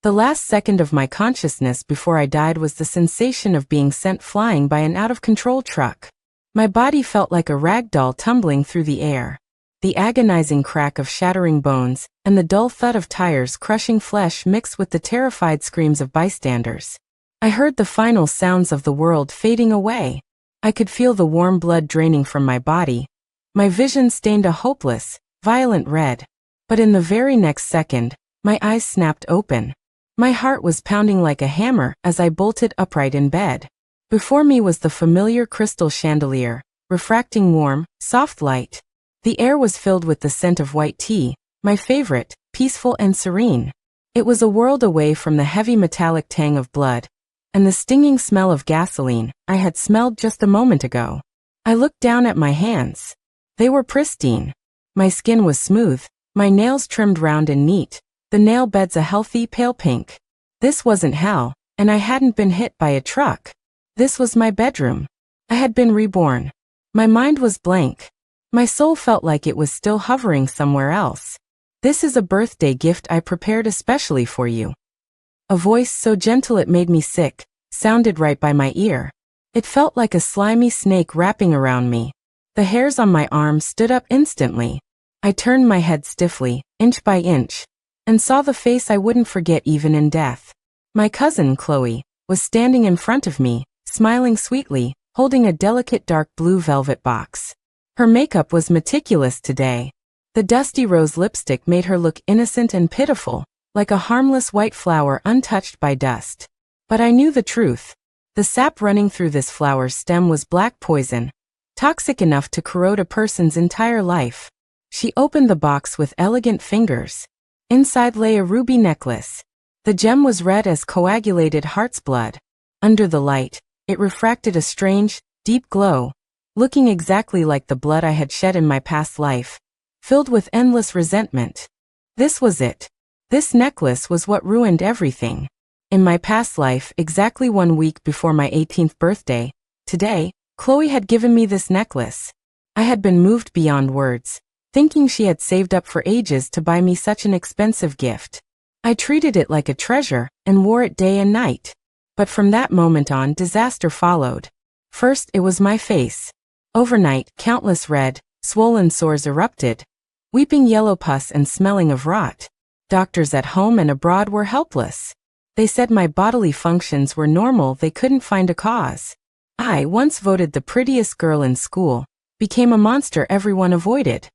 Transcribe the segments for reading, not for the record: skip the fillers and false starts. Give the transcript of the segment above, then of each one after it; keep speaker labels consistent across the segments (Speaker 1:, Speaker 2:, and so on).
Speaker 1: The last second of my consciousness before I died was the sensation of being sent flying by an out-of-control truck. My body felt like a rag doll tumbling through the air. The agonizing crack of shattering bones, and the dull thud of tires crushing flesh mixed with the terrified screams of bystanders. I heard the final sounds of the world fading away. I could feel the warm blood draining from my body. My vision stained a hopeless, violent red. But in the very next second, my eyes snapped open. My heart was pounding like a hammer as I bolted upright in bed. Before me was the familiar crystal chandelier, refracting warm, soft light. The air was filled with the scent of white tea, my favorite, peaceful and serene. It was a world away from the heavy metallic tang of blood and the stinging smell of gasoline I had smelled just a moment ago. I looked down at my hands. They were pristine. My skin was smooth, my nails trimmed round and neat, the nail beds a healthy pale pink. This wasn't hell, and I hadn't been hit by a truck. This was my bedroom. I had been reborn. My mind was blank. My soul felt like it was still hovering somewhere else. This is a birthday gift I prepared especially for you. A voice so gentle it made me sick sounded right by my ear. It felt like a slimy snake wrapping around me. The hairs on my arms stood up instantly. I turned my head stiffly, inch by inch, and saw the face I wouldn't forget even in death. My cousin, Chloe, was standing in front of me, smiling sweetly, holding a delicate dark blue velvet box. Her makeup was meticulous today. The dusty rose lipstick made her look innocent and pitiful, like a harmless white flower untouched by dust. But I knew the truth. The sap running through this flower's stem was black poison, toxic enough to corrode a person's entire life. She opened the box with elegant fingers. Inside lay a ruby necklace. The gem was red as coagulated heart's blood. Under the light, it refracted a strange, deep glow, looking exactly like the blood I had shed in my past life, filled with endless resentment. This was it. This necklace was what ruined everything. In my past life, exactly 1 week before my 18th birthday, today, Chloe had given me this necklace. I had been moved beyond words, thinking she had saved up for ages to buy me such an expensive gift. I treated it like a treasure and wore it day and night. But from that moment on, disaster followed. First, it was my face. Overnight, countless red, swollen sores erupted, weeping yellow pus and smelling of rot. Doctors at home and abroad were helpless. They said my bodily functions were normal, they couldn't find a cause. I, once voted the prettiest girl in school, became a monster everyone avoided.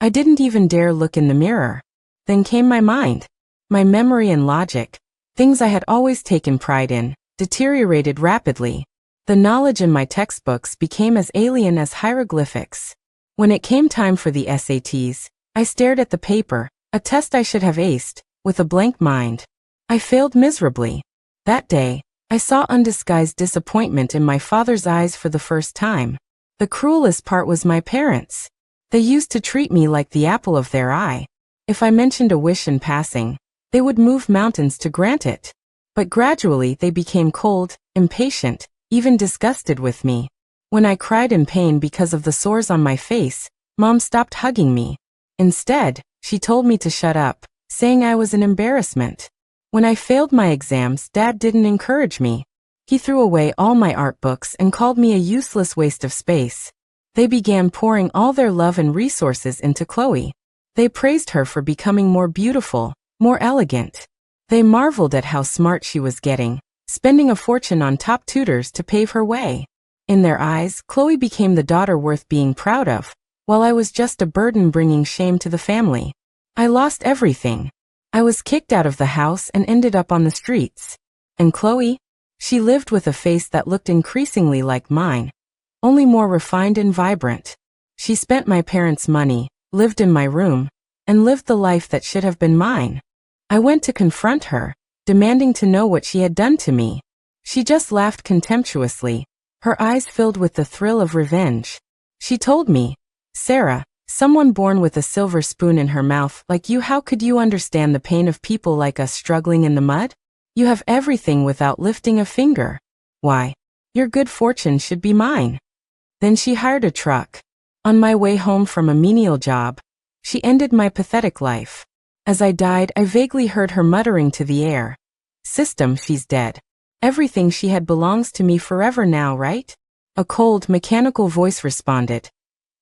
Speaker 1: I didn't even dare look in the mirror. Then came my mind. My memory and logic, things I had always taken pride in, deteriorated rapidly. The knowledge in my textbooks became as alien as hieroglyphics. When it came time for the SATs, I stared at the paper, a test I should have aced, with a blank mind. I failed miserably. That day, I saw undisguised disappointment in my father's eyes for the first time. The cruelest part was my parents. They used to treat me like the apple of their eye. If I mentioned a wish in passing, they would move mountains to grant it. But gradually they became cold, impatient, even disgusted with me. When I cried in pain because of the sores on my face, Mom stopped hugging me. Instead, she told me to shut up, saying I was an embarrassment. When I failed my exams, Dad didn't encourage me. He threw away all my art books and called me a useless waste of space. They began pouring all their love and resources into Chloe. They praised her for becoming more beautiful, more elegant. They marveled at how smart she was getting, spending a fortune on top tutors to pave her way. In their eyes, Chloe became the daughter worth being proud of, while I was just a burden bringing shame to the family. I lost everything. I was kicked out of the house and ended up on the streets. And Chloe? She lived with a face that looked increasingly like mine, only more refined and vibrant. She spent my parents' money, lived in my room, and lived the life that should have been mine. I went to confront her, demanding to know what she had done to me. She just laughed contemptuously, her eyes filled with the thrill of revenge. She told me, "Sarah, someone born with a silver spoon in her mouth like you, how could you understand the pain of people like us struggling in the mud? You have everything without lifting a finger. Why, your good fortune should be mine." Then she hired a truck. On my way home from a menial job, she ended my pathetic life. As I died, I vaguely heard her muttering to the air, System, she's dead. Everything she had belongs to me forever now, right? A cold, mechanical voice responded.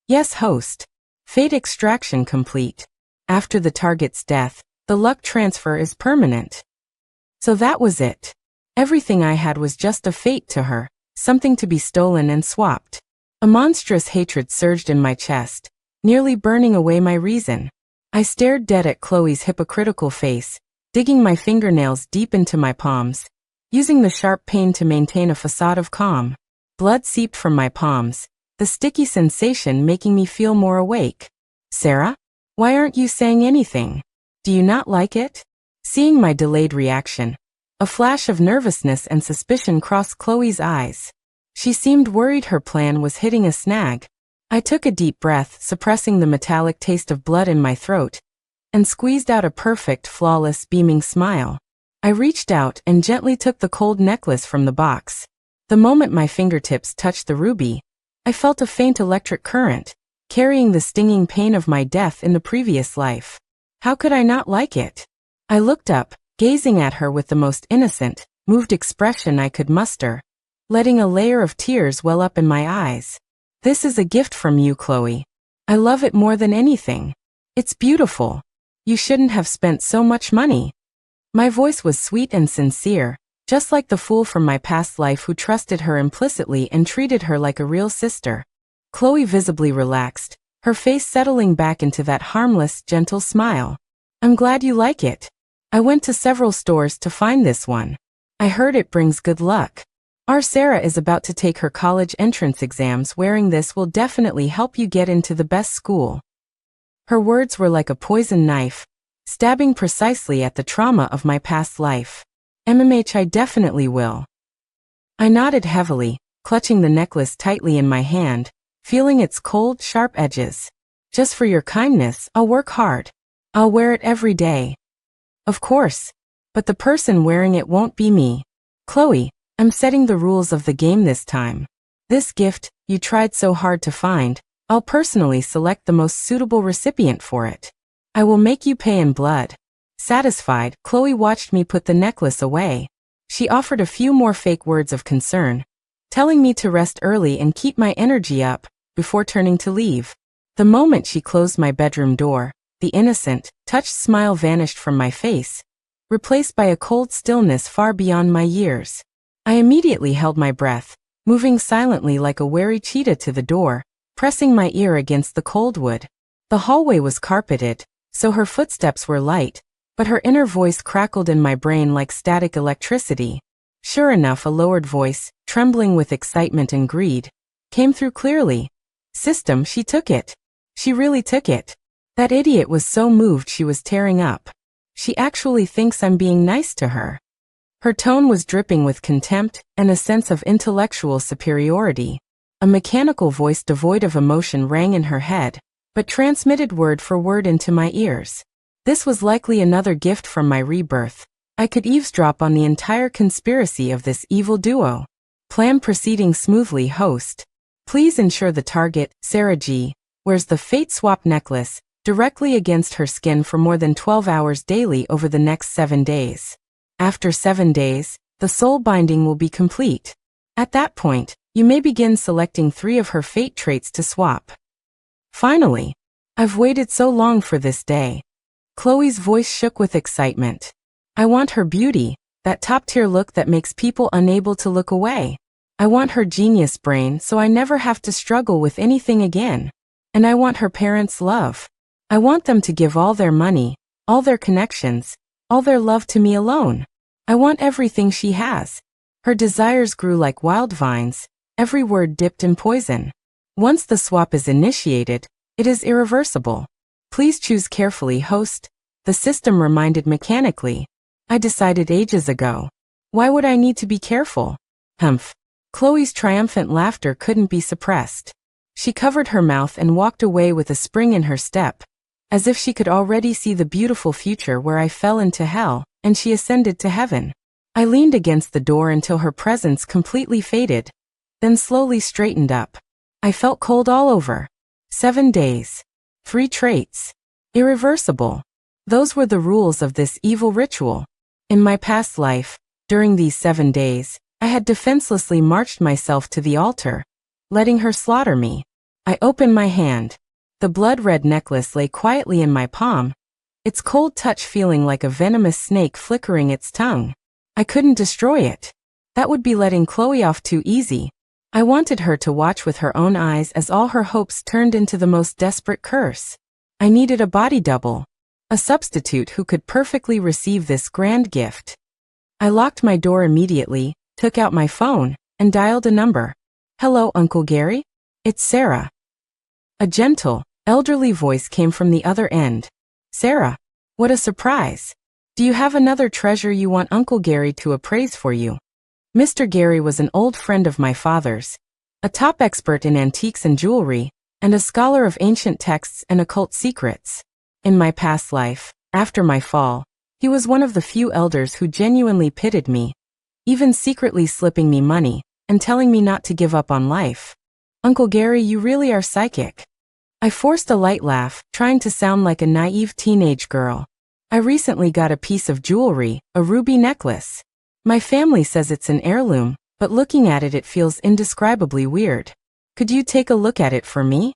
Speaker 1: Yes, host. Fate extraction complete. After the target's death, the luck transfer is permanent. So that was it. Everything I had was just a fate to her, something to be stolen and swapped. A monstrous hatred surged in my chest, nearly burning away my reason. I stared dead at Chloe's hypocritical face, digging my fingernails deep into my palms, using the sharp pain to maintain a facade of calm. Blood seeped from my palms, the sticky sensation making me feel more awake. Sarah? Why aren't you saying anything? Do you not like it? Seeing my delayed reaction, a flash of nervousness and suspicion crossed Chloe's eyes. She seemed worried her plan was hitting a snag. I took a deep breath, suppressing the metallic taste of blood in my throat, and squeezed out a perfect, flawless, beaming smile. I reached out and gently took the cold necklace from the box. The moment my fingertips touched the ruby, I felt a faint electric current, carrying the stinging pain of my death in the previous life. How could I not like it? I looked up, gazing at her with the most innocent, moved expression I could muster, letting a layer of tears well up in my eyes. This is a gift from you, Chloe. I love it more than anything. It's beautiful. You shouldn't have spent so much money. My voice was sweet and sincere, just like the fool from my past life who trusted her implicitly and treated her like a real sister. Chloe visibly relaxed, her face settling back into that harmless, gentle smile. I'm glad you like it. I went to several stores to find this one. I heard it brings good luck. Our Sarah is about to take her college entrance exams. Wearing this will definitely help you get into the best school. Her words were like a poison knife, stabbing precisely at the trauma of my past life. I definitely will. I nodded heavily, clutching the necklace tightly in my hand, feeling its cold, sharp edges. Just for your kindness, I'll work hard. I'll wear it every day. Of course. But the person wearing it won't be me. Chloe, I'm setting the rules of the game this time. This gift, you tried so hard to find, I'll personally select the most suitable recipient for it. I will make you pay in blood. Satisfied, Chloe watched me put the necklace away. She offered a few more fake words of concern, telling me to rest early and keep my energy up, before turning to leave. The moment she closed my bedroom door, the innocent, touched smile vanished from my face, replaced by a cold stillness far beyond my years. I immediately held my breath, moving silently like a wary cheetah to the door, pressing my ear against the cold wood. The hallway was carpeted, so her footsteps were light, but her inner voice crackled in my brain like static electricity. Sure enough, a lowered voice, trembling with excitement and greed, came through clearly. System, she took it. She really took it. That idiot was so moved she was tearing up. She actually thinks I'm being nice to her. Her tone was dripping with contempt and a sense of intellectual superiority. A mechanical voice devoid of emotion rang in her head, but transmitted word for word into my ears. This was likely another gift from my rebirth. I could eavesdrop on the entire conspiracy of this evil duo. Plan proceeding smoothly, host. Please ensure the target, Sarah G., wears the Fate Swap necklace directly against her skin for more than 12 hours daily over the next 7 days. After 7 days, the soul binding will be complete. At that point, you may begin selecting 3 of her fate traits to swap. Finally, I've waited so long for this day. Chloe's voice shook with excitement. I want her beauty, that top-tier look that makes people unable to look away. I want her genius brain so I never have to struggle with anything again. And I want her parents' love. I want them to give all their money, all their connections, all their love to me alone. I want everything she has. Her desires grew like wild vines, every word dipped in poison. Once the swap is initiated, it is irreversible. Please choose carefully, host. The system reminded mechanically. I decided ages ago. Why would I need to be careful? Humph. Chloe's triumphant laughter couldn't be suppressed. She covered her mouth and walked away with a spring in her step, as if she could already see the beautiful future where I fell into hell, and she ascended to heaven. I leaned against the door until her presence completely faded, then slowly straightened up. I felt cold all over. 7 days. 3 traits. Irreversible. Those were the rules of this evil ritual. In my past life, during these 7 days, I had defenselessly marched myself to the altar, letting her slaughter me. I opened my hand. The blood-red necklace lay quietly in my palm, its cold touch feeling like a venomous snake flickering its tongue. I couldn't destroy it. That would be letting Chloe off too easy. I wanted her to watch with her own eyes as all her hopes turned into the most desperate curse. I needed a body double, a substitute who could perfectly receive this grand gift. I locked my door immediately, took out my phone, and dialed a number. "Hello, Uncle Gary? It's Sarah." A gentle, elderly voice came from the other end. "Sarah, what a surprise. Do you have another treasure you want Uncle Gary to appraise for you?" Mr. Gary was an old friend of my father's, a top expert in antiques and jewelry, and a scholar of ancient texts and occult secrets. In my past life, after my fall, he was one of the few elders who genuinely pitied me, even secretly slipping me money and telling me not to give up on life. "Uncle Gary, you really are psychic." I forced a light laugh, trying to sound like a naive teenage girl. "I recently got a piece of jewelry, a ruby necklace. My family says it's an heirloom, but looking at it feels indescribably weird. Could you take a look at it for me?"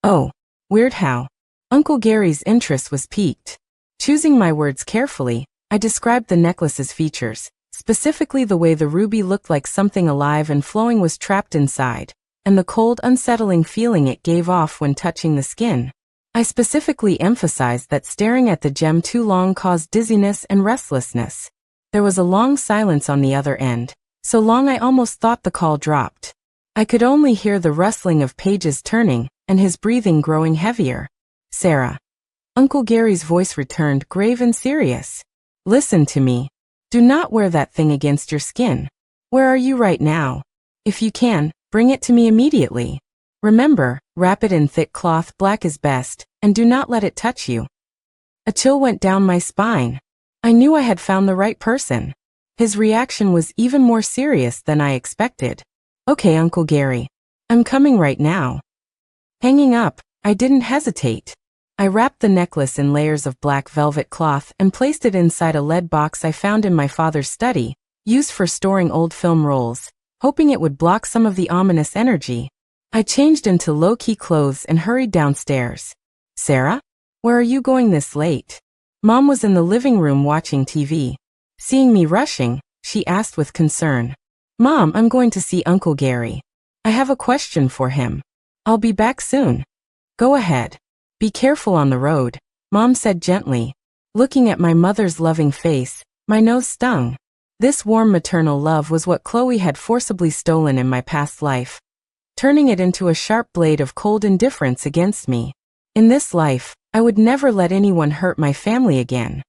Speaker 1: "Oh, weird how?" Uncle Gary's interest was piqued. Choosing my words carefully, I described the necklace's features, specifically the way the ruby looked like something alive and flowing was trapped inside, and the cold, unsettling feeling it gave off when touching the skin. I specifically emphasized that staring at the gem too long caused dizziness and restlessness. There was a long silence on the other end, so long I almost thought the call dropped. I could only hear the rustling of pages turning, and his breathing growing heavier. "Sarah." Uncle Gary's voice returned, grave and serious. "Listen to me. Do not wear that thing against your skin. Where are you right now? If you can, bring it to me immediately. Remember, wrap it in thick cloth, black is best, and do not let it touch you." A chill went down my spine. I knew I had found the right person. His reaction was even more serious than I expected. "Okay, Uncle Gary. I'm coming right now." Hanging up, I didn't hesitate. I wrapped the necklace in layers of black velvet cloth and placed it inside a lead box I found in my father's study, used for storing old film rolls, hoping it would block some of the ominous energy. I changed into low-key clothes and hurried downstairs. "Sarah? Where are you going this late?" Mom was in the living room watching TV. Seeing me rushing, she asked with concern. "Mom, I'm going to see Uncle Gary. I have a question for him. I'll be back soon." "Go ahead. Be careful on the road," Mom said gently. Looking at my mother's loving face, my nose stung. This warm maternal love was what Chloe had forcibly stolen in my past life, turning it into a sharp blade of cold indifference against me. In this life, I would never let anyone hurt my family again.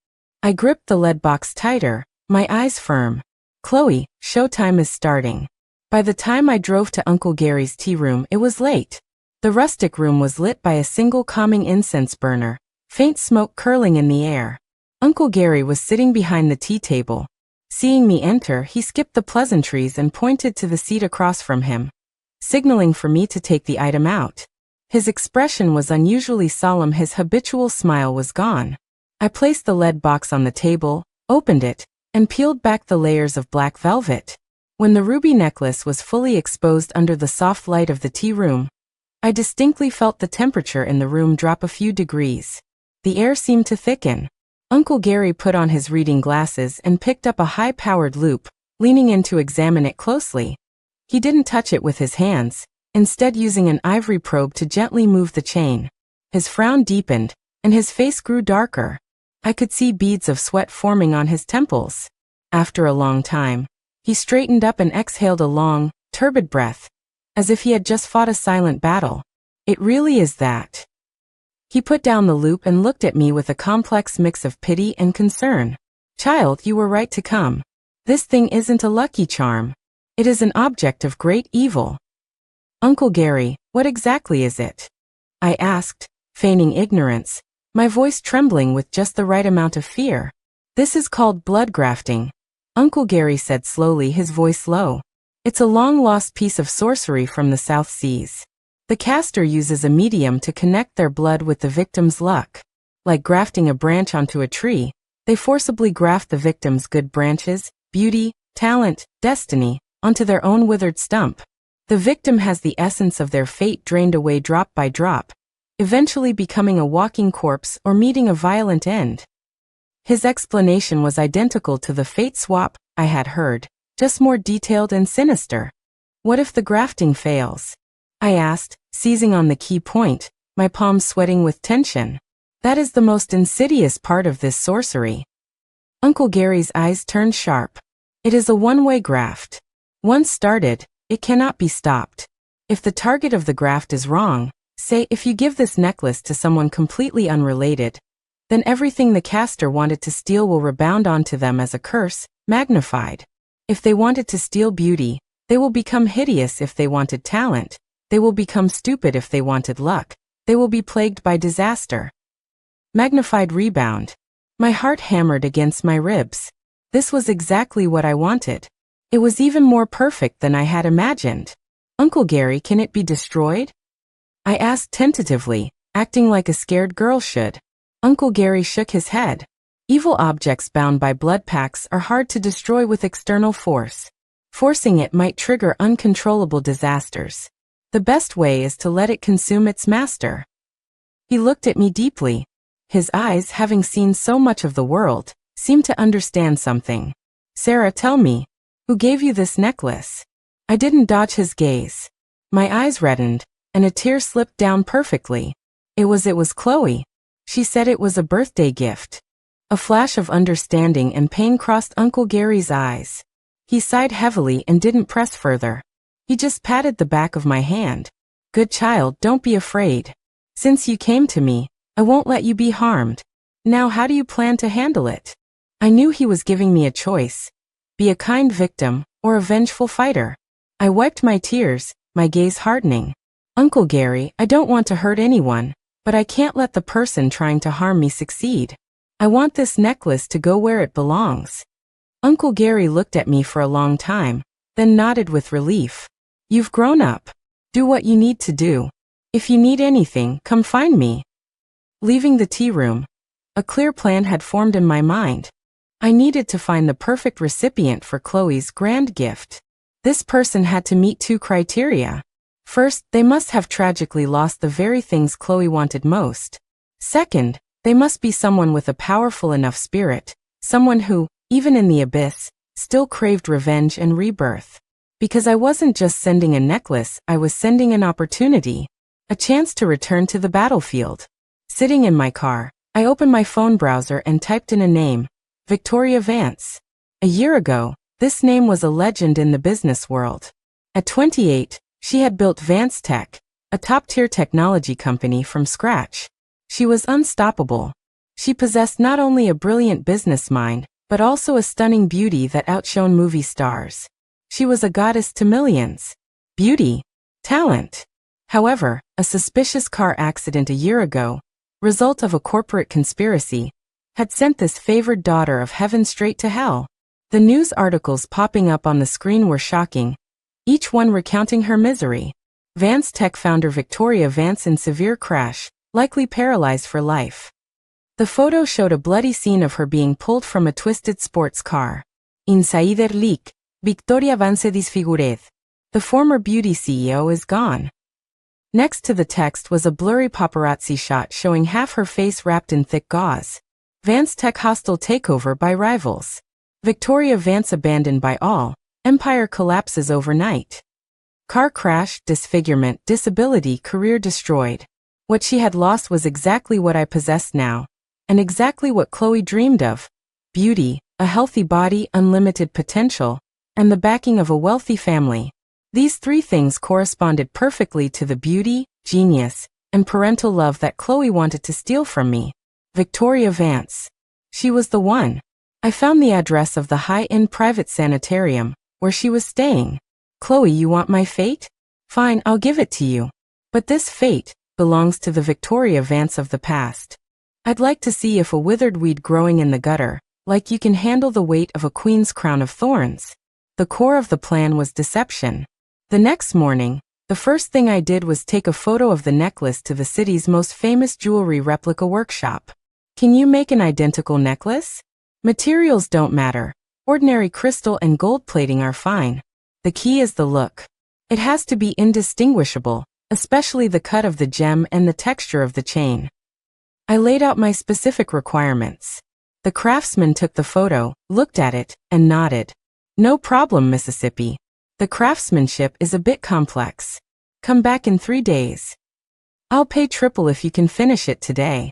Speaker 1: I gripped the lead box tighter, my eyes firm. "Chloe, showtime is starting." By the time I drove to Uncle Gary's tea room, it was late. The rustic room was lit by a single calming incense burner, faint smoke curling in the air. Uncle Gary was sitting behind the tea table. Seeing me enter, he skipped the pleasantries and pointed to the seat across from him, signaling for me to take the item out. His expression was unusually solemn, his habitual smile was gone. I placed the lead box on the table, opened it, and peeled back the layers of black velvet. When the ruby necklace was fully exposed under the soft light of the tea room, I distinctly felt the temperature in the room drop a few degrees. The air seemed to thicken. Uncle Gary put on his reading glasses and picked up a high-powered loupe, leaning in to examine it closely. He didn't touch it with his hands, instead using an ivory probe to gently move the chain. His frown deepened, and his face grew darker. I could see beads of sweat forming on his temples. After a long time, he straightened up and exhaled a long, turbid breath, as if he had just fought a silent battle. "It really is that." He put down the loupe and looked at me with a complex mix of pity and concern. "Child, you were right to come. This thing isn't a lucky charm. It is an object of great evil." "Uncle Gary, what exactly is it?" I asked, feigning ignorance, my voice trembling with just the right amount of fear. "This is called blood grafting," Uncle Gary said slowly, his voice low. "It's a long-lost piece of sorcery from the South Seas. The caster uses a medium to connect their blood with the victim's luck. Like grafting a branch onto a tree, They forcibly graft the victim's good branches, beauty, talent, destiny, onto their own withered stump. The victim has the essence of their fate drained away drop by drop, eventually becoming a walking corpse or meeting a violent end. His explanation was identical to the fate swap I had heard, just more detailed and sinister. What if the grafting fails? I asked, seizing on the key point, my palms sweating with tension. That is the most insidious part of this sorcery. Uncle Gary's eyes turned sharp. It is a one-way graft. Once started, it cannot be stopped. If the target of the graft is wrong, say if you give this necklace to someone completely unrelated, then everything the caster wanted to steal will rebound onto them as a curse, magnified. If they wanted to steal beauty, they will become hideous. If they wanted talent, they will become stupid. If they wanted luck, they will be plagued by disaster. Magnified rebound. My heart hammered against my ribs. This was exactly what I wanted. It was even more perfect than I had imagined. Uncle Gary, can it be destroyed? I asked tentatively, acting like a scared girl should. Uncle Gary shook his head. Evil objects bound by blood pacts are hard to destroy with external force. Forcing it might trigger uncontrollable disasters. The best way is to let it consume its master. He looked at me deeply. His eyes, having seen so much of the world, seemed to understand something. Sarah, tell me, who gave you this necklace? I didn't dodge his gaze. My eyes reddened, and a tear slipped down perfectly. It was Chloe. She said it was a birthday gift. A flash of understanding and pain crossed Uncle Gary's eyes. He sighed heavily and didn't press further. He just patted the back of my hand. Good child, don't be afraid. Since you came to me, I won't let you be harmed. Now how do you plan to handle it? I knew he was giving me a choice. Be a kind victim, or a vengeful fighter. I wiped my tears, my gaze hardening. Uncle Gary, I don't want to hurt anyone, but I can't let the person trying to harm me succeed. I want this necklace to go where it belongs. Uncle Gary looked at me for a long time, then nodded with relief. You've grown up. Do what you need to do. If you need anything, come find me. Leaving the tea room, a clear plan had formed in my mind. I needed to find the perfect recipient for Chloe's grand gift. This person had to meet two criteria. First, they must have tragically lost the very things Chloe wanted most. Second, they must be someone with a powerful enough spirit, someone who, even in the abyss, still craved revenge and rebirth. Because I wasn't just sending a necklace, I was sending an opportunity. A chance to return to the battlefield. Sitting in my car, I opened my phone browser and typed in a name, Victoria Vance. A year ago, this name was a legend in the business world. At 28, she had built Vance Tech, a top-tier technology company from scratch. She was unstoppable. She possessed not only a brilliant business mind, but also a stunning beauty that outshone movie stars. She was a goddess to millions. Beauty, talent. However, a suspicious car accident a year ago, result of a corporate conspiracy, had sent this favored daughter of heaven straight to hell. The news articles popping up on the screen were shocking, each one recounting her misery. Vance Tech founder Victoria Vance in severe crash, likely paralyzed for life. The photo showed a bloody scene of her being pulled from a twisted sports car. Insider leak, Victoria Vance Disfigured. The former beauty CEO is gone. Next to the text was a blurry paparazzi shot showing half her face wrapped in thick gauze. Vance Tech hostile takeover by rivals. Victoria Vance abandoned by all, empire collapses overnight. Car crash, disfigurement, disability, career destroyed. What she had lost was exactly what I possessed now, and exactly what Chloe dreamed of. Beauty, a healthy body, unlimited potential, and the backing of a wealthy family. These three things corresponded perfectly to the beauty, genius, and parental love that Chloe wanted to steal from me. Victoria Vance. She was the one. I found the address of the high-end private sanitarium, where she was staying. Chloe, you want my fate? Fine, I'll give it to you. But this fate belongs to the Victoria Vance of the past. I'd like to see if a withered weed growing in the gutter, like you can handle the weight of a queen's crown of thorns. The core of the plan was deception. The next morning, the first thing I did was take a photo of the necklace to the city's most famous jewelry replica workshop. Can you make an identical necklace? Materials don't matter. Ordinary crystal and gold plating are fine. The key is the look. It has to be indistinguishable, especially the cut of the gem and the texture of the chain. I laid out my specific requirements. The craftsman took the photo, looked at it, and nodded. No problem, Mississippi. The craftsmanship is a bit complex. Come back in 3 days. I'll pay triple if you can finish it today.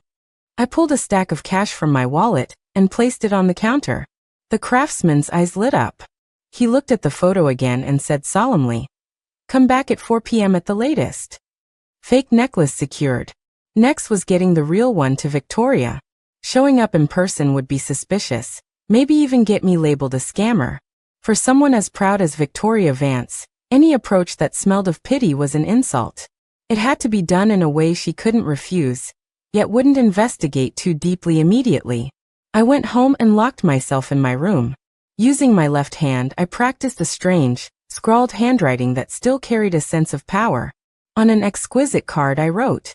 Speaker 1: I pulled a stack of cash from my wallet and placed it on the counter. The craftsman's eyes lit up. He looked at the photo again and said solemnly, "Come back at 4 p.m. at the latest." Fake necklace secured. Next was getting the real one to Victoria. Showing up in person would be suspicious, maybe even get me labeled a scammer. For someone as proud as Victoria Vance, any approach that smelled of pity was an insult. It had to be done in a way she couldn't refuse, yet wouldn't investigate too deeply immediately. I went home and locked myself in my room. Using my left hand, I practiced a strange, scrawled handwriting that still carried a sense of power. On an exquisite card I wrote,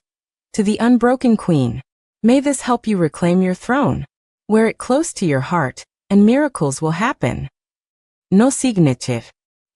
Speaker 1: "To the unbroken queen. May this help you reclaim your throne. Wear it close to your heart, and miracles will happen." No signature.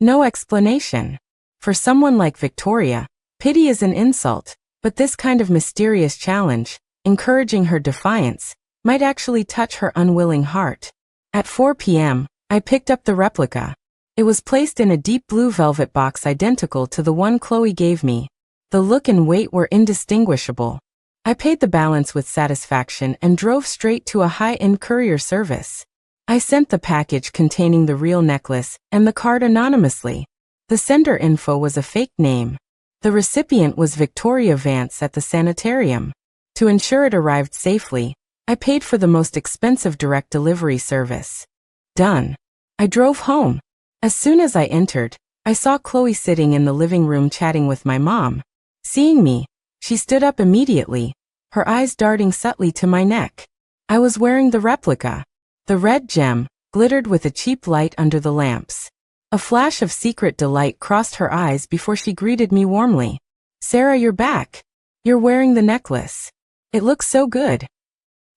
Speaker 1: No explanation. For someone like Victoria, pity is an insult, but this kind of mysterious challenge, encouraging her defiance, might actually touch her unwilling heart. At 4 p.m., I picked up the replica. It was placed in a deep blue velvet box identical to the one Chloe gave me. The look and weight were indistinguishable. I paid the balance with satisfaction and drove straight to a high-end courier service. I sent the package containing the real necklace and the card anonymously. The sender info was a fake name. The recipient was Victoria Vance at the sanitarium. To ensure it arrived safely, I paid for the most expensive direct delivery service. Done. I drove home. As soon as I entered, I saw Chloe sitting in the living room chatting with my mom. Seeing me, she stood up immediately, her eyes darting subtly to my neck. I was wearing the replica. The red gem glittered with a cheap light under the lamps. A flash of secret delight crossed her eyes before she greeted me warmly. "Sarah, you're back. You're wearing the necklace. It looks so good."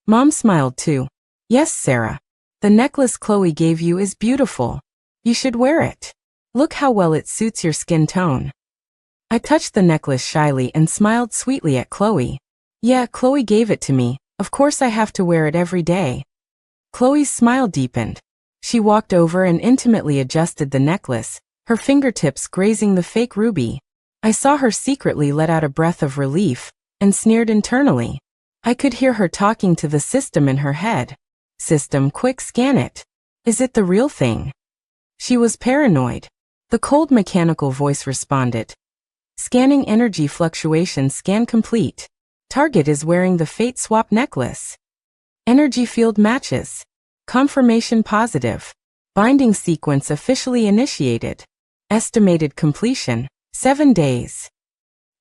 Speaker 1: Mom smiled too. "Yes, Sarah. The necklace Chloe gave you is beautiful. You should wear it. Look how well it suits your skin tone." I touched the necklace shyly and smiled sweetly at Chloe. "Yeah, Chloe gave it to me. Of course I have to wear it every day." Chloe's smile deepened. She walked over and intimately adjusted the necklace, her fingertips grazing the fake ruby. I saw her secretly let out a breath of relief and sneered internally. I could hear her talking to the system in her head. "System, quick scan it. Is it the real thing?" She was paranoid. The cold mechanical voice responded. "Scanning energy fluctuation scan complete. Target is wearing the fate swap necklace. Energy field matches. Confirmation positive. Binding sequence officially initiated. Estimated completion, 7 days.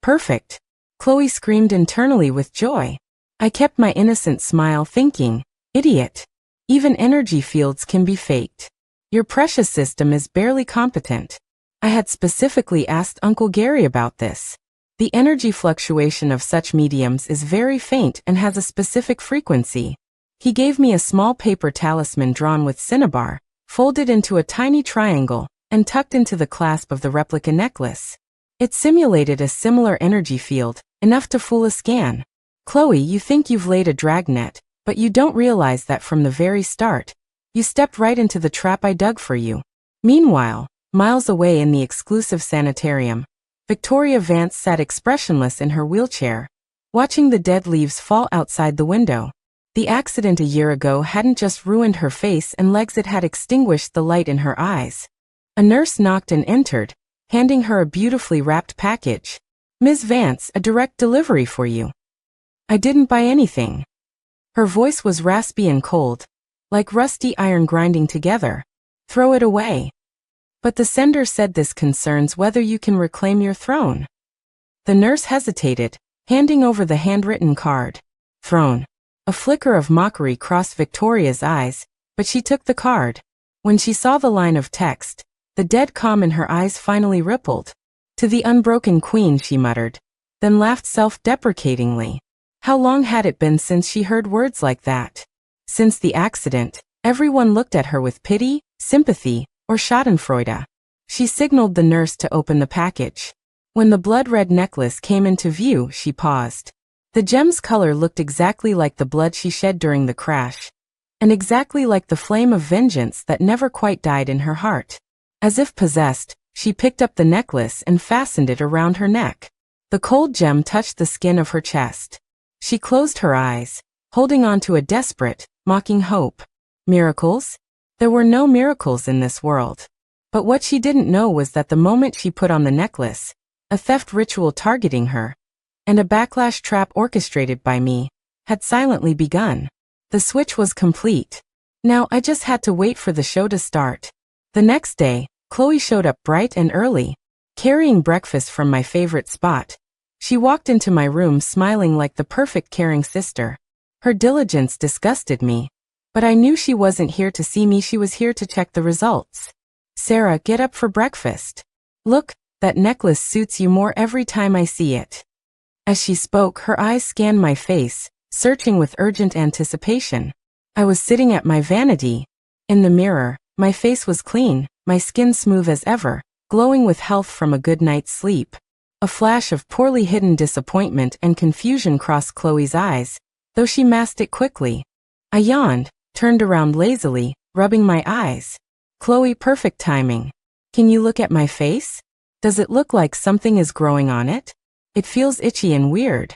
Speaker 1: Perfect." Chloe screamed internally with joy. I kept my innocent smile thinking, idiot. Even energy fields can be faked. Your precious system is barely competent. I had specifically asked Uncle Gary about this. The energy fluctuation of such mediums is very faint and has a specific frequency. He gave me a small paper talisman drawn with cinnabar, folded into a tiny triangle, and tucked into the clasp of the replica necklace. It simulated a similar energy field, enough to fool a scan. "Chloe, you think you've laid a dragnet, but you don't realize that from the very start, you stepped right into the trap I dug for you." Meanwhile, miles away in the exclusive sanitarium, Victoria Vance sat expressionless in her wheelchair, watching the dead leaves fall outside the window. The accident a year ago hadn't just ruined her face and legs, it had extinguished the light in her eyes. A nurse knocked and entered, handing her a beautifully wrapped package. "Ms. Vance, a direct delivery for you." I didn't buy anything. Her voice was raspy and cold, like rusty iron grinding together. "Throw it away." "But the sender said this concerns whether you can reclaim your throne." The nurse hesitated, handing over the handwritten card. "Throne." A flicker of mockery crossed Victoria's eyes, but she took the card. When she saw the line of text, the dead calm in her eyes finally rippled. "To the unbroken queen," she muttered, then laughed self-deprecatingly. How long had it been since she heard words like that? Since the accident, Everyone looked at her with pity, sympathy, or schadenfreude. She signaled the nurse to open the package. When the blood-red necklace came into view, she paused. The gem's color looked exactly like the blood she shed during the crash, and exactly like the flame of vengeance that never quite died in her heart. As if possessed, she picked up the necklace and fastened it around her neck. The cold gem touched the skin of her chest. She closed her eyes, holding on to a desperate, mocking hope. Miracles? There were no miracles in this world. But what she didn't know was that the moment she put on the necklace, a theft ritual targeting her, and a backlash trap orchestrated by me, had silently begun. The switch was complete. Now I just had to wait for the show to start. The next day, Chloe showed up bright and early, carrying breakfast from my favorite spot. She walked into my room smiling like the perfect caring sister. Her diligence disgusted me, but I knew she wasn't here to see me, she was here to check the results. Sarah, get up for breakfast. Look, that necklace suits you more every time I see it. As she spoke, her eyes scanned my face, searching with urgent anticipation. I was sitting at my vanity. In the mirror, my face was clean, my skin smooth as ever, glowing with health from a good night's sleep. A flash of poorly hidden disappointment and confusion crossed Chloe's eyes, though she masked it quickly. I yawned, turned around lazily, rubbing my eyes. Chloe, perfect timing. Can you look at my face? Does it look like something is growing on it? It feels itchy and weird.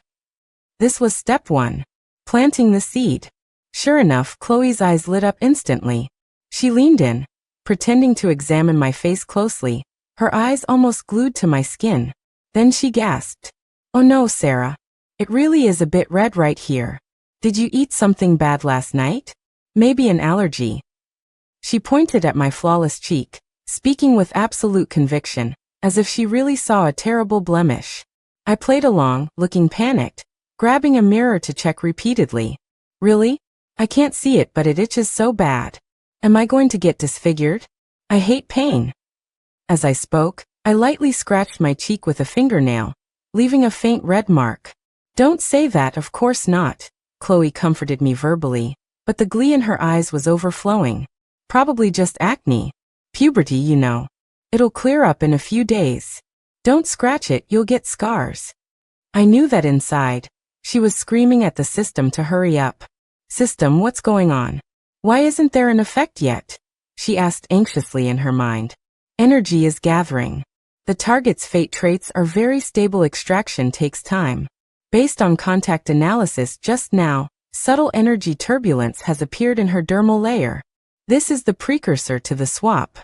Speaker 1: This was step 1. Planting the seed. Sure enough, Chloe's eyes lit up instantly. She leaned in, pretending to examine my face closely, her eyes almost glued to my skin. Then she gasped. Oh no, Sarah. It really is a bit red right here. Did you eat something bad last night? Maybe an allergy. She pointed at my flawless cheek, speaking with absolute conviction, as if she really saw a terrible blemish. I played along, looking panicked, grabbing a mirror to check repeatedly. Really? I can't see it, but it itches so bad. Am I going to get disfigured? I hate pain. As I spoke, I lightly scratched my cheek with a fingernail, leaving a faint red mark. Don't say that, of course not, Chloe comforted me verbally, but the glee in her eyes was overflowing. Probably just acne. Puberty, you know. It'll clear up in a few days. Don't scratch it, you'll get scars. I knew that inside. She was screaming at the system to hurry up. System, what's going on? Why isn't there an effect yet? She asked anxiously in her mind. Energy is gathering. The target's fate traits are very stable, extraction takes time. Based on contact analysis just now, subtle energy turbulence has appeared in her dermal layer. This is the precursor to the swap.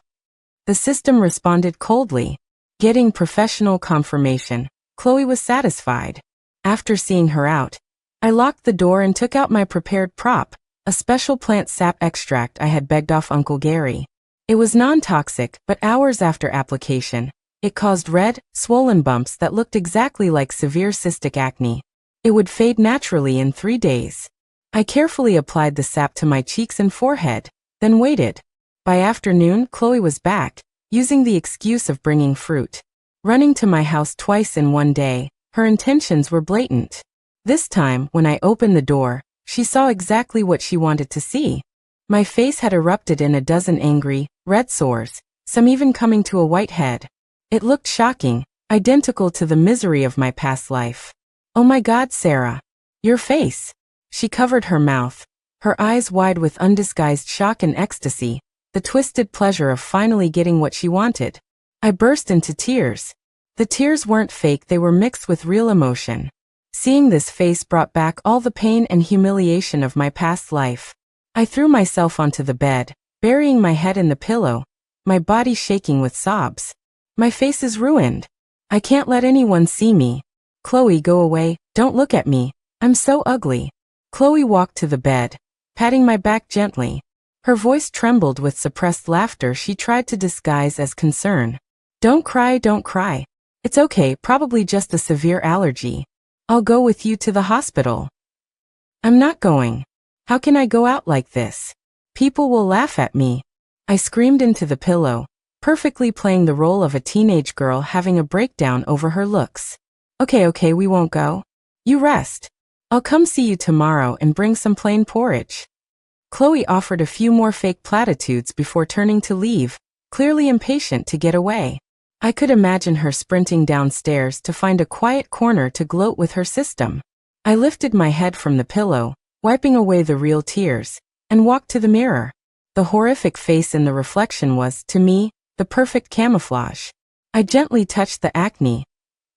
Speaker 1: The system responded coldly. Getting professional confirmation, Chloe was satisfied. After seeing her out, I locked the door and took out my prepared prop, a special plant sap extract I had begged off Uncle Gary. It was non-toxic, but hours after application, it caused red, swollen bumps that looked exactly like severe cystic acne. It would fade naturally in 3 days. I carefully applied the sap to my cheeks and forehead, then waited. By afternoon, Chloe was back, using the excuse of bringing fruit. Running to my house twice in one day, her intentions were blatant. This time, when I opened the door, she saw exactly what she wanted to see. My face had erupted in a dozen angry, red sores, some even coming to a white head. It looked shocking, identical to the misery of my past life. Oh my God, Sarah. Your face. She covered her mouth, her eyes wide with undisguised shock and ecstasy, the twisted pleasure of finally getting what she wanted. I burst into tears. The tears weren't fake, they were mixed with real emotion. Seeing this face brought back all the pain and humiliation of my past life. I threw myself onto the bed, burying my head in the pillow, my body shaking with sobs. My face is ruined. I can't let anyone see me. Chloe, go away, don't look at me. I'm so ugly. Chloe walked to the bed, patting my back gently. Her voice trembled with suppressed laughter she tried to disguise as concern. Don't cry, don't cry. It's okay, probably just a severe allergy. I'll go with you to the hospital. I'm not going. How can I go out like this? People will laugh at me. I screamed into the pillow, perfectly playing the role of a teenage girl having a breakdown over her looks. Okay, we won't go. You rest. I'll come see you tomorrow and bring some plain porridge. Chloe offered a few more fake platitudes before turning to leave, clearly impatient to get away. I could imagine her sprinting downstairs to find a quiet corner to gloat with her system. I lifted my head from the pillow, wiping away the real tears, and walked to the mirror. The horrific face in the reflection was, to me, the perfect camouflage. I gently touched the acne,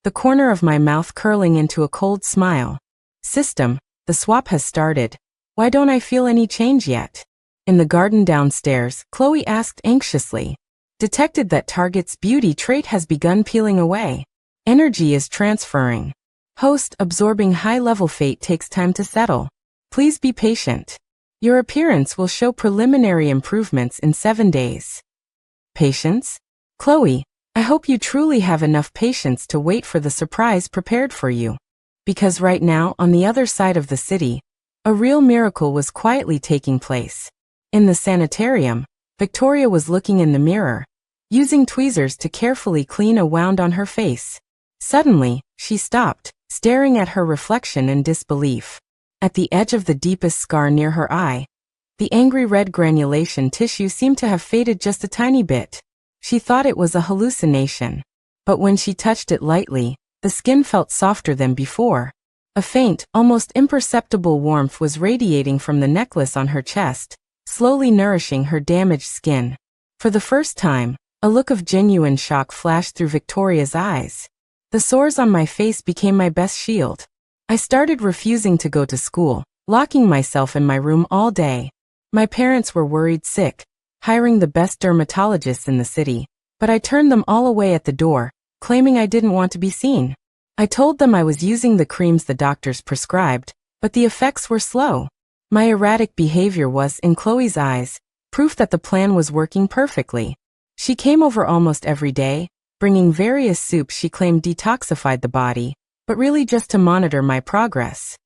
Speaker 1: the corner of my mouth curling into a cold smile. System, the swap has started. Why don't I feel any change yet? In the garden downstairs, Chloe asked anxiously. Detected that target's beauty trait has begun peeling away. Energy is transferring. Host, absorbing high-level fate takes time to settle. Please be patient. Your appearance will show preliminary improvements in 7 days. Patience? Chloe, I hope you truly have enough patience to wait for the surprise prepared for you. Because right now, on the other side of the city, a real miracle was quietly taking place. In the sanitarium, Victoria was looking in the mirror, using tweezers to carefully clean a wound on her face. Suddenly, she stopped, staring at her reflection in disbelief. At the edge of the deepest scar near her eye, the angry red granulation tissue seemed to have faded just a tiny bit. She thought it was a hallucination. But when she touched it lightly, the skin felt softer than before. A faint, almost imperceptible warmth was radiating from the necklace on her chest, slowly nourishing her damaged skin. For the first time, a look of genuine shock flashed through Victoria's eyes. The sores on my face became my best shield. I started refusing to go to school, locking myself in my room all day. My parents were worried sick, hiring the best dermatologists in the city, but I turned them all away at the door, claiming I didn't want to be seen. I told them I was using the creams the doctors prescribed, but the effects were slow. My erratic behavior was, in Chloe's eyes, proof that the plan was working perfectly. She came over almost every day, bringing various soups she claimed detoxified the body, but really just to monitor my progress.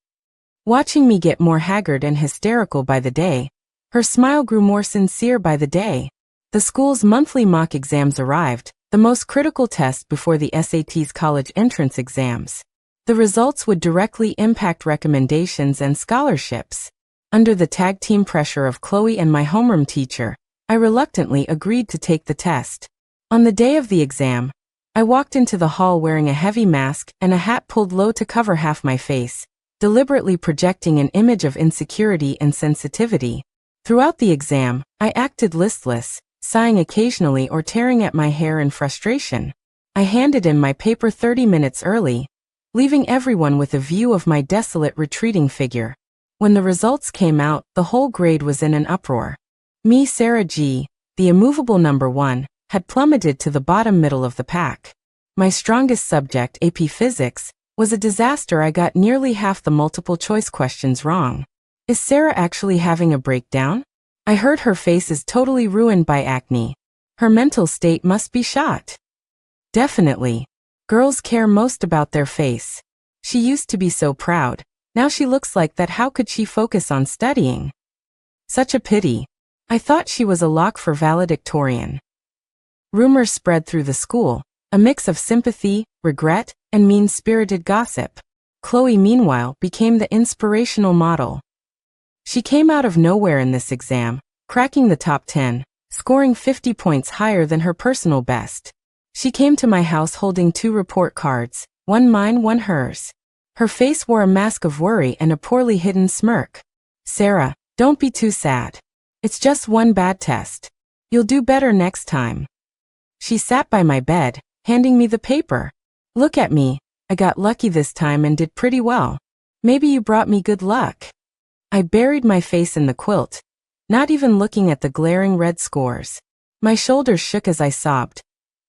Speaker 1: Watching me get more haggard and hysterical by the day, her smile grew more sincere by the day. The school's monthly mock exams arrived, the most critical test before the SAT's college entrance exams. The results would directly impact recommendations and scholarships. Under the tag team pressure of Chloe and my homeroom teacher, I reluctantly agreed to take the test. On the day of the exam, I walked into the hall wearing a heavy mask and a hat pulled low to cover half my face, deliberately projecting an image of insecurity and sensitivity. Throughout the exam, I acted listless, sighing occasionally or tearing at my hair in frustration. I handed in my paper 30 minutes early, leaving everyone with a view of my desolate retreating figure. When the results came out, the whole grade was in an uproar. Me, Sarah G., the immovable number 1, had plummeted to the bottom middle of the pack. My strongest subject, AP Physics, was a disaster. I got nearly half the multiple choice questions wrong. Is Sarah actually having a breakdown? I heard her face is totally ruined by acne. Her mental state must be shot. Definitely. Girls care most about their face. She used to be so proud. Now she looks like that. How could she focus on studying? Such a pity. I thought she was a lock for valedictorian. Rumors spread through the school, a mix of sympathy, regret, and mean-spirited gossip. Chloe, meanwhile, became the inspirational model. She came out of nowhere in this exam, cracking the top 10, scoring 50 points higher than her personal best. She came to my house holding 2 report cards, one mine, one hers. Her face wore a mask of worry and a poorly hidden smirk. Sarah, don't be too sad. It's just one bad test. You'll do better next time. She sat by my bed, handing me the paper. Look at me. I got lucky this time and did pretty well. Maybe you brought me good luck. I buried my face in the quilt, not even looking at the glaring red scores. My shoulders shook as I sobbed.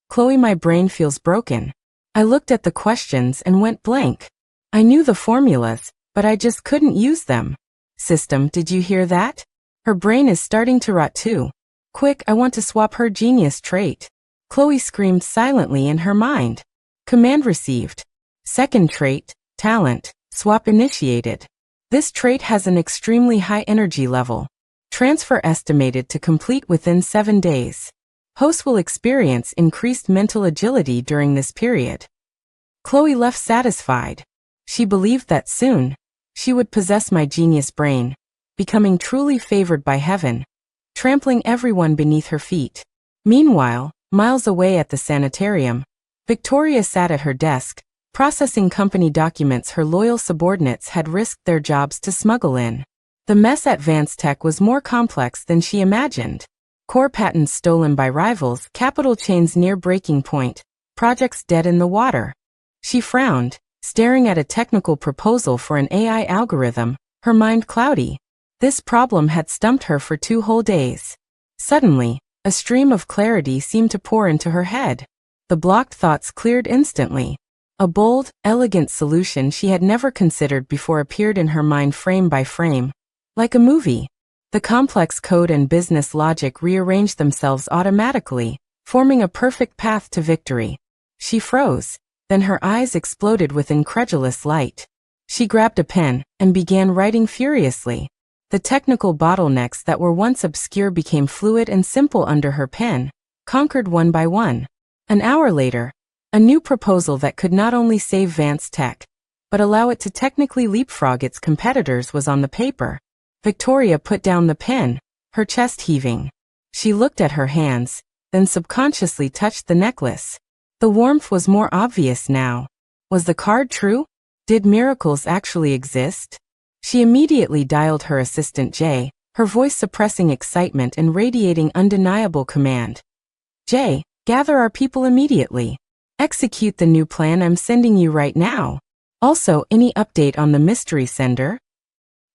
Speaker 1: Chloe, my brain feels broken. I looked at the questions and went blank. I knew the formulas, but I just couldn't use them. System, did you hear that? Her brain is starting to rot too. Quick, I want to swap her genius trait. Chloe screamed silently in her mind. Command received. Second trait, talent, swap initiated. This trait has an extremely high energy level. Transfer estimated to complete within 7 days. Host will experience increased mental agility during this period. Chloe left satisfied. She believed that soon, she would possess my genius brain, becoming truly favored by heaven, trampling everyone beneath her feet. Meanwhile, miles away at the sanitarium, Victoria sat at her desk, processing company documents her loyal subordinates had risked their jobs to smuggle in. The mess at Vance Tech was more complex than she imagined. Core patents stolen by rivals, capital chains near breaking point, projects dead in the water. She frowned, staring at a technical proposal for an AI algorithm, her mind cloudy. This problem had stumped her for 2 whole days. Suddenly, a stream of clarity seemed to pour into her head. The blocked thoughts cleared instantly. A bold, elegant solution she had never considered before appeared in her mind frame by frame. Like a movie, the complex code and business logic rearranged themselves automatically, forming a perfect path to victory. She froze, then her eyes exploded with incredulous light. She grabbed a pen and began writing furiously. The technical bottlenecks that were once obscure became fluid and simple under her pen, conquered one by one. An hour later, a new proposal that could not only save Vance Tech, but allow it to technically leapfrog its competitors was on the paper. Victoria put down the pen, her chest heaving. She looked at her hands, then subconsciously touched the necklace. The warmth was more obvious now. Was the card true? Did miracles actually exist? She immediately dialed her assistant Jay, her voice suppressing excitement and radiating undeniable command. Jay, gather our people immediately. Execute the new plan I'm sending you right now. Also, any update on the mystery sender?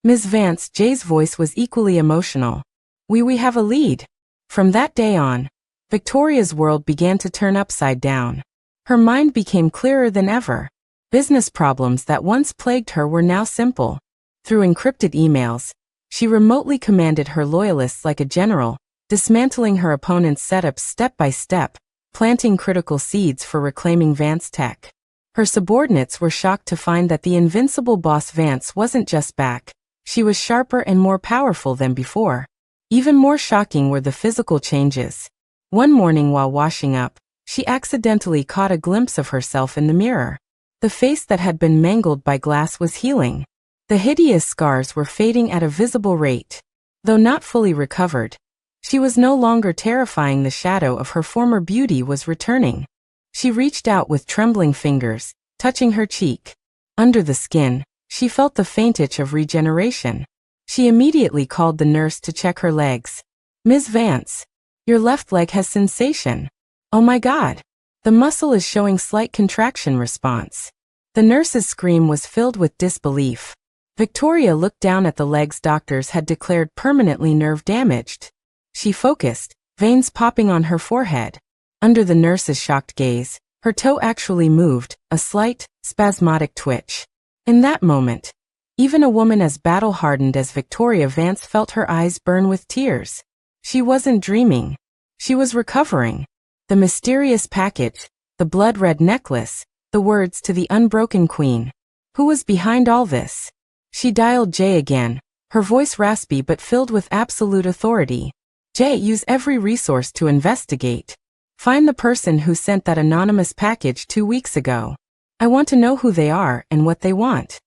Speaker 1: Ms. Vance, Jay's voice was equally emotional. We have a lead. From that day on, Victoria's world began to turn upside down. Her mind became clearer than ever. Business problems that once plagued her were now simple. Through encrypted emails, she remotely commanded her loyalists like a general, dismantling her opponent's setups step by step, planting critical seeds for reclaiming Vance Tech. Her subordinates were shocked to find that the invincible boss Vance wasn't just back. She was sharper and more powerful than before. Even more shocking were the physical changes. One morning while washing up, she accidentally caught a glimpse of herself in the mirror. The face that had been mangled by glass was healing. The hideous scars were fading at a visible rate. Though not fully recovered, she was no longer terrifying. The shadow of her former beauty was returning. She reached out with trembling fingers, touching her cheek. Under the skin, she felt the faint itch of regeneration. She immediately called the nurse to check her legs. Ms. Vance, your left leg has sensation. Oh my God. The muscle is showing slight contraction response. The nurse's scream was filled with disbelief. Victoria looked down at the legs doctors had declared permanently nerve damaged. She focused, veins popping on her forehead. Under the nurse's shocked gaze, her toe actually moved, a slight, spasmodic twitch. In that moment, even a woman as battle-hardened as Victoria Vance felt her eyes burn with tears. She wasn't dreaming. She was recovering. The mysterious package, the blood-red necklace, the words to the unbroken queen. Who was behind all this? She dialed Jay again, her voice raspy but filled with absolute authority. Jay, use every resource to investigate. Find the person who sent that anonymous package 2 weeks ago. I want to know who they are and what they want.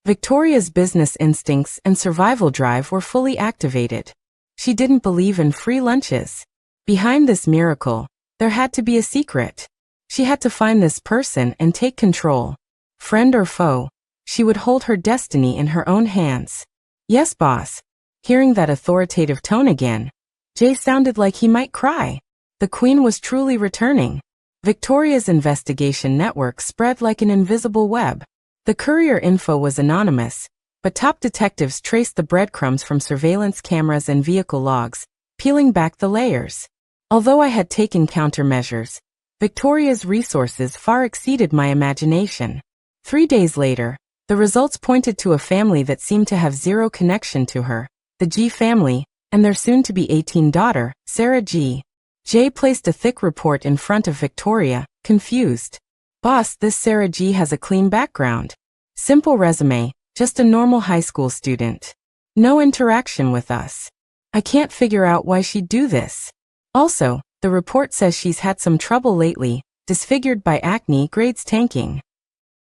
Speaker 1: Victoria's business instincts and survival drive were fully activated. She didn't believe in free lunches. Behind this miracle, there had to be a secret. She had to find this person and take control. Friend or foe, she would hold her destiny in her own hands. Yes, boss. Hearing that authoritative tone again, Jay sounded like he might cry. The queen was truly returning. Victoria's investigation network spread like an invisible web. The courier info was anonymous, but top detectives traced the breadcrumbs from surveillance cameras and vehicle logs, peeling back the layers. Although I had taken countermeasures, Victoria's resources far exceeded my imagination. 3 days later, the results pointed to a family that seemed to have zero connection to her, the G family, and their soon-to-be 18 daughter, Sarah G. Jay placed a thick report in front of Victoria, confused. Boss, this Sarah G has a clean background. Simple resume, just a normal high school student. No interaction with us. I can't figure out why she'd do this. Also, the report says she's had some trouble lately, disfigured by acne, grades tanking.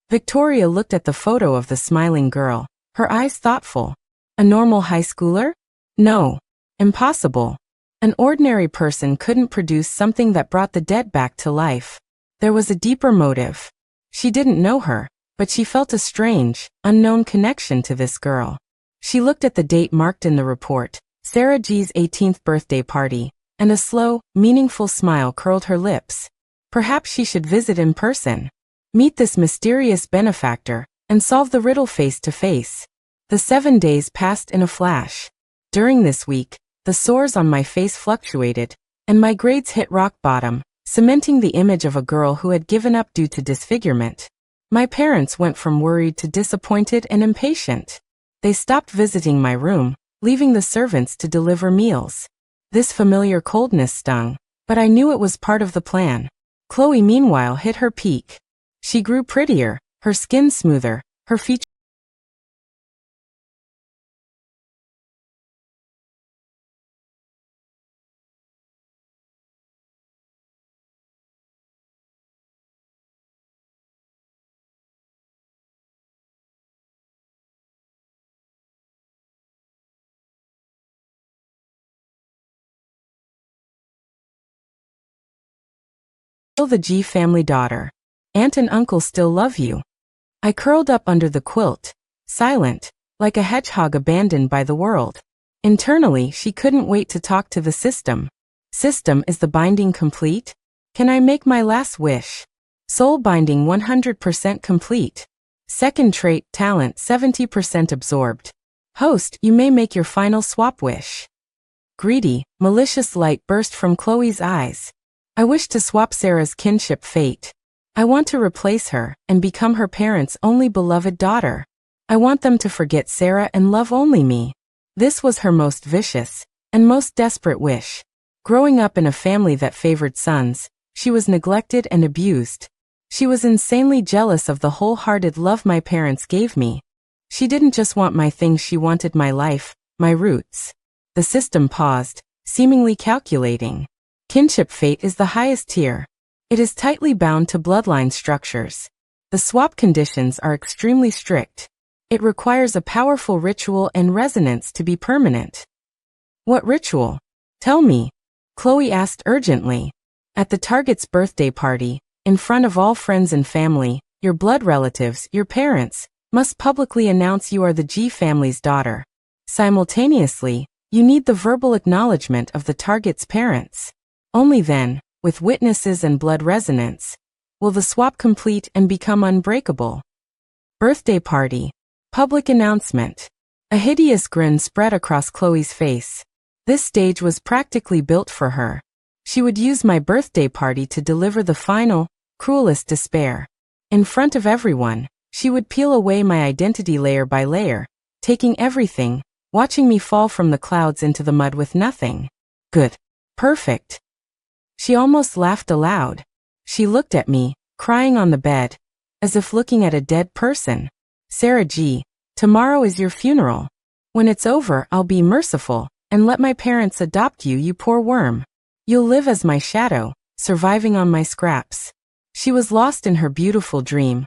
Speaker 1: Victoria looked at the photo of the smiling girl, her eyes thoughtful. A normal high schooler? No. Impossible. An ordinary person couldn't produce something that brought the dead back to life. There was a deeper motive. She didn't know her, but she felt a strange, unknown connection to this girl. She looked at the date marked in the report, Sarah G's 18th birthday party, and a slow, meaningful smile curled her lips. Perhaps she should visit in person. Meet this mysterious benefactor, and solve the riddle face to face. The 7 days passed in a flash. During this week, the sores on my face fluctuated, and my grades hit rock bottom, cementing the image of a girl who had given up due to disfigurement. My parents went from worried to disappointed and impatient. They stopped visiting my room, leaving the servants to deliver meals. This familiar coldness stung, but I knew it was part of the plan. Chloe meanwhile hit her peak. She grew prettier, her skin smoother, her features still the G family daughter. Aunt and uncle still love you. I curled up under the quilt, silent, like a hedgehog abandoned by the world. Internally, she couldn't wait to talk to the system. System, is the binding complete? Can I make my last wish? Soul binding 100% complete. Second trait, talent 70% absorbed. Host, you may make your final swap wish. Greedy, malicious light burst from Chloe's eyes. I wish to swap Sarah's kinship fate. I want to replace her and become her parents' only beloved daughter. I want them to forget Sarah and love only me. This was her most vicious and most desperate wish. Growing up in a family that favored sons, she was neglected and abused. She was insanely jealous of the wholehearted love my parents gave me. She didn't just want my things, she wanted my life, my roots. The system paused, seemingly calculating. Kinship fate is the highest tier. It is tightly bound to bloodline structures. The swap conditions are extremely strict. It requires a powerful ritual and resonance to be permanent. What ritual? Tell me, Chloe asked urgently. At the target's birthday party, in front of all friends and family, your blood relatives, your parents, must publicly announce you are the G family's daughter. Simultaneously, you need the verbal acknowledgement of the target's parents. Only then, with witnesses and blood resonance, will the swap complete and become unbreakable. Birthday party. Public announcement. A hideous grin spread across Chloe's face. This stage was practically built for her. She would use my birthday party to deliver the final, cruelest despair. In front of everyone, she would peel away my identity layer by layer, taking everything, watching me fall from the clouds into the mud with nothing. Good. Perfect. She almost laughed aloud. She looked at me, crying on the bed, as if looking at a dead person. Sarah G., tomorrow is your funeral. When it's over, I'll be merciful, and let my parents adopt you, you poor worm. You'll live as my shadow, surviving on my scraps. She was lost in her beautiful dream,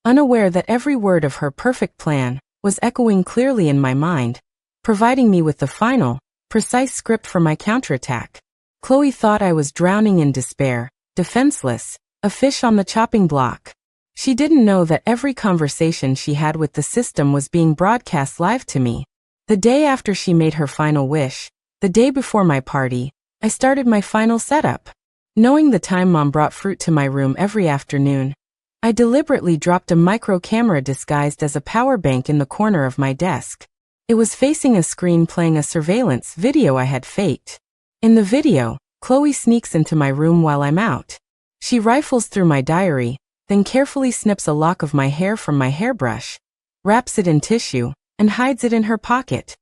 Speaker 1: unaware that every word of her perfect plan was echoing clearly in my mind, providing me with the final, precise script for my counterattack. Chloe thought I was drowning in despair, defenseless, a fish on the chopping block. She didn't know that every conversation she had with the system was being broadcast live to me. The day after she made her final wish, the day before my party, I started my final setup. Knowing the time Mom brought fruit to my room every afternoon, I deliberately dropped a micro camera disguised as a power bank in the corner of my desk. It was facing a screen playing a surveillance video I had faked. In the video, Chloe sneaks into my room while I'm out. She rifles through my diary, then carefully snips a lock of my hair from my hairbrush, wraps it in tissue, and hides it in her pocket.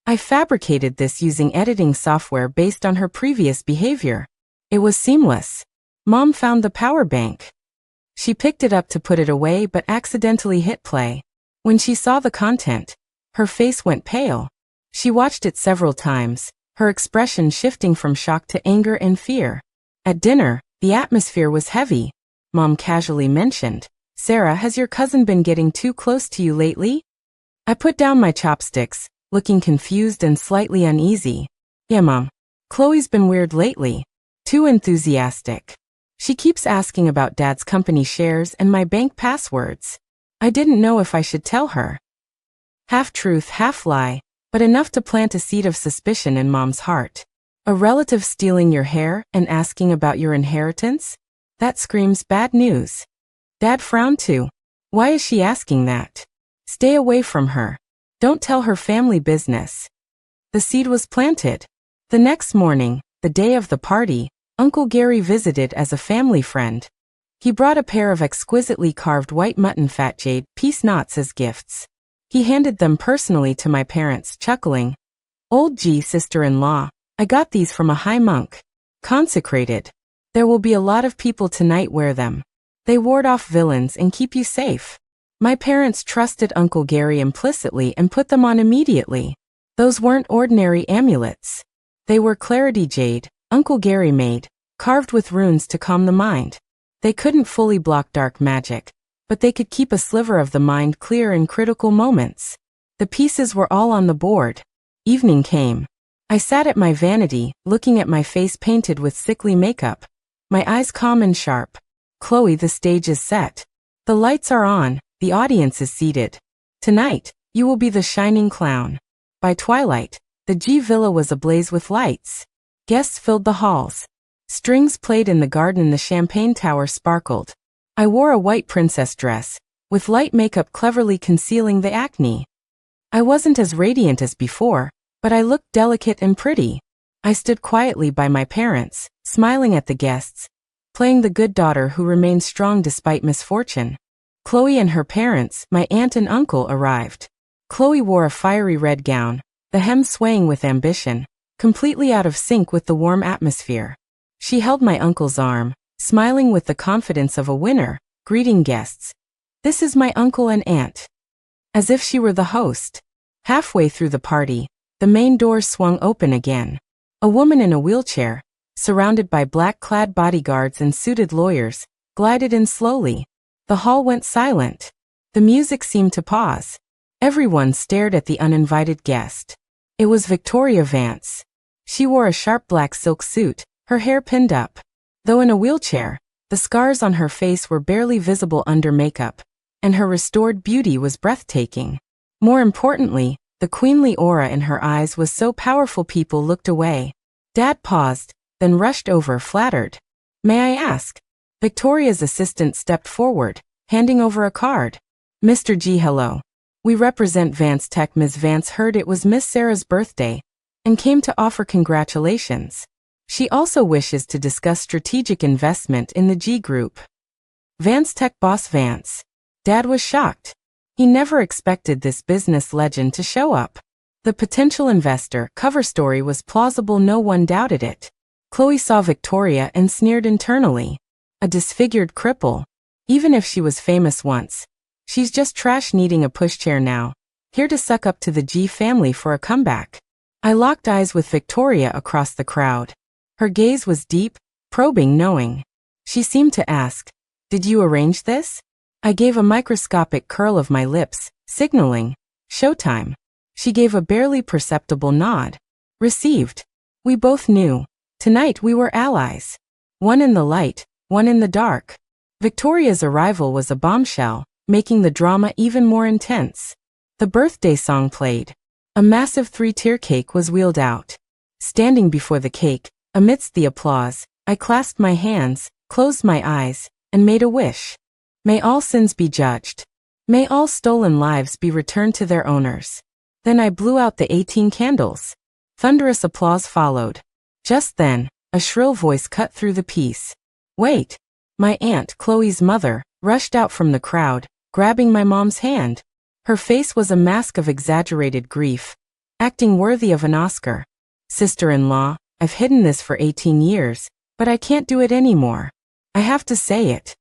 Speaker 1: I fabricated this using editing software based on her previous behavior. It was seamless. Mom found the power bank. She picked it up to put it away but accidentally hit play. When she saw the content, her face went pale. She watched it several times, her expression shifting from shock to anger and fear. At dinner, the atmosphere was heavy. Mom casually mentioned, "Sarah, has your cousin been getting too close to you lately?" I put down my chopsticks, looking confused and slightly uneasy. Yeah, Mom. Chloe's been weird lately. Too enthusiastic. She keeps asking about Dad's company shares and my bank passwords. I didn't know if I should tell her. Half truth, half lie, but enough to plant a seed of suspicion in Mom's heart. A relative stealing your hair and asking about your inheritance? That screams bad news. Dad frowned too. Why is she asking that? Stay away from her. Don't tell her family business. The seed was planted. The next morning, the day of the party, Uncle Gary visited as a family friend. He brought a pair of exquisitely carved white mutton fat jade piece knots as gifts. He handed them personally to my parents, chuckling. Old G, sister-in-law, I got these from a high monk. Consecrated. There will be a lot of people tonight wear them. They ward off villains and keep you safe. My parents trusted Uncle Gary implicitly and put them on immediately. Those weren't ordinary amulets. They were clarity jade, Uncle Gary made, carved with runes to calm the mind. They couldn't fully block dark magic, but they could keep a sliver of the mind clear in critical moments. The pieces were all on the board. Evening came. I sat at my vanity, looking at my face painted with sickly makeup. My eyes calm and sharp. Chloe, the stage is set. The lights are on, the audience is seated. Tonight, you will be the shining clown. By twilight, the G Villa was ablaze with lights. Guests filled the halls. Strings played in the garden, the champagne tower sparkled. I wore a white princess dress, with light makeup cleverly concealing the acne. I wasn't as radiant as before, but I looked delicate and pretty. I stood quietly by my parents, smiling at the guests, playing the good daughter who remained strong despite misfortune. Chloe and her parents, my aunt and uncle, arrived. Chloe wore a fiery red gown, the hem swaying with ambition, completely out of sync with the warm atmosphere. She held my uncle's arm, smiling with the confidence of a winner, greeting guests. This is my uncle and aunt. As if she were the host. Halfway through the party, the main doors swung open again. A woman in a wheelchair, surrounded by black-clad bodyguards and suited lawyers, glided in slowly. The hall went silent. The music seemed to pause. Everyone stared at the uninvited guest. It was Victoria Vance. She wore a sharp black silk suit, her hair pinned up. Though in a wheelchair, the scars on her face were barely visible under makeup, and her restored beauty was breathtaking. More importantly, the queenly aura in her eyes was so powerful people looked away. Dad paused, then rushed over, flattered. May I ask? Victoria's assistant stepped forward, handing over a card. Mr. G, hello. We represent Vance Tech. Ms. Vance heard it was Miss Sarah's birthday and came to offer congratulations. She also wishes to discuss strategic investment in the G Group. Vance Tech boss Vance. Dad was shocked. He never expected this business legend to show up. The potential investor cover story was plausible, no one doubted it. Chloe saw Victoria and sneered internally. A disfigured cripple. Even if she was famous once, she's just trash needing a pushchair now, here to suck up to the G family for a comeback. I locked eyes with Victoria across the crowd. Her gaze was deep, probing, knowing. She seemed to ask, "Did you arrange this?" I gave a microscopic curl of my lips, signaling, "Showtime." She gave a barely perceptible nod. Received. We both knew. Tonight we were allies. One in the light, one in the dark. Victoria's arrival was a bombshell, making the drama even more intense. The birthday song played. A massive 3-tier cake was wheeled out. Standing before the cake, amidst the applause, I clasped my hands, closed my eyes, and made a wish. May all sins be judged. May all stolen lives be returned to their owners. Then I blew out the 18 candles. Thunderous applause followed. Just then, a shrill voice cut through the peace. Wait! My aunt, Chloe's mother, rushed out from the crowd, grabbing my mom's hand. Her face was a mask of exaggerated grief, acting worthy of an Oscar. Sister-in-law, I've hidden this for 18 years, but I can't do it anymore. I have to say it.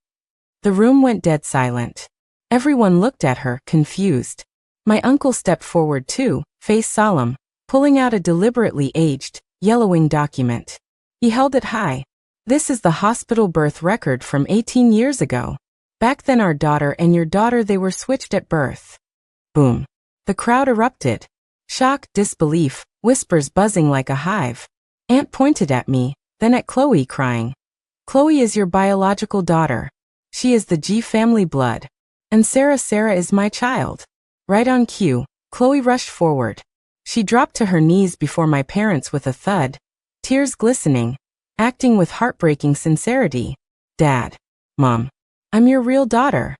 Speaker 1: The room went dead silent. Everyone looked at her, confused. My uncle stepped forward too, face solemn, pulling out a deliberately aged, yellowing document. He held it high. This is the hospital birth record from 18 years ago. Back then our daughter and your daughter, they were switched at birth. Boom. The crowd erupted. Shock, disbelief, whispers buzzing like a hive. Aunt pointed at me, then at Chloe, crying. Chloe is your biological daughter. She is the G family blood. And Sarah is my child. Right on cue, Chloe rushed forward. She dropped to her knees before my parents with a thud, tears glistening, acting with heartbreaking sincerity. Dad. Mom. I'm your real daughter.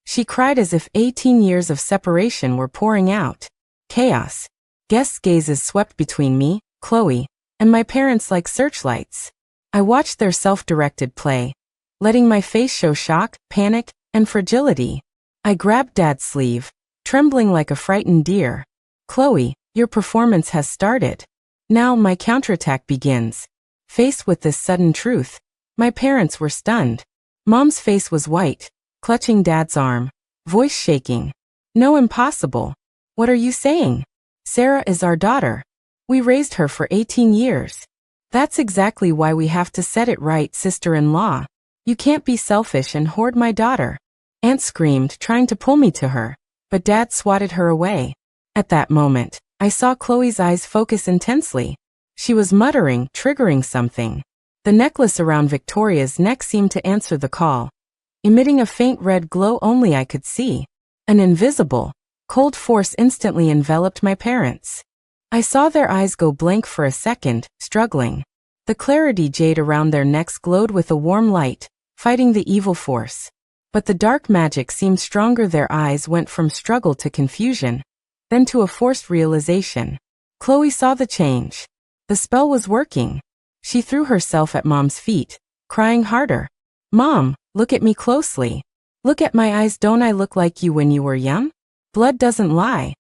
Speaker 1: She cried as if 18 years of separation were pouring out. Chaos. Guests' gazes swept between me, Chloe, and my parents like searchlights. I watched their self-directed play, letting my face show shock, panic, and fragility. I grabbed Dad's sleeve, trembling like a frightened deer. Chloe, your performance has started. Now my counterattack begins. Faced with this sudden truth, my parents were stunned. Mom's face was white, clutching Dad's arm, voice shaking. No, impossible. What are you saying? Sarah is our daughter. We raised her for 18 years. That's exactly why we have to set it right, sister-in-law. You can't be selfish and hoard my daughter. Aunt screamed, trying to pull me to her, but Dad swatted her away. At that moment, I saw Chloe's eyes focus intensely. She was muttering, triggering something. The necklace around Victoria's neck seemed to answer the call, emitting a faint red glow only I could see. An invisible, cold force instantly enveloped my parents. I saw their eyes go blank for a second, struggling. The clarity jade around their necks glowed with a warm light, fighting the evil force. But the dark magic seemed stronger. Their eyes went from struggle to confusion, then to a forced realization. Chloe saw the change. The spell was working. She threw herself at Mom's feet, crying harder. Mom, look at me closely. Look at my eyes. Don't I look like you when you were young? Blood doesn't lie.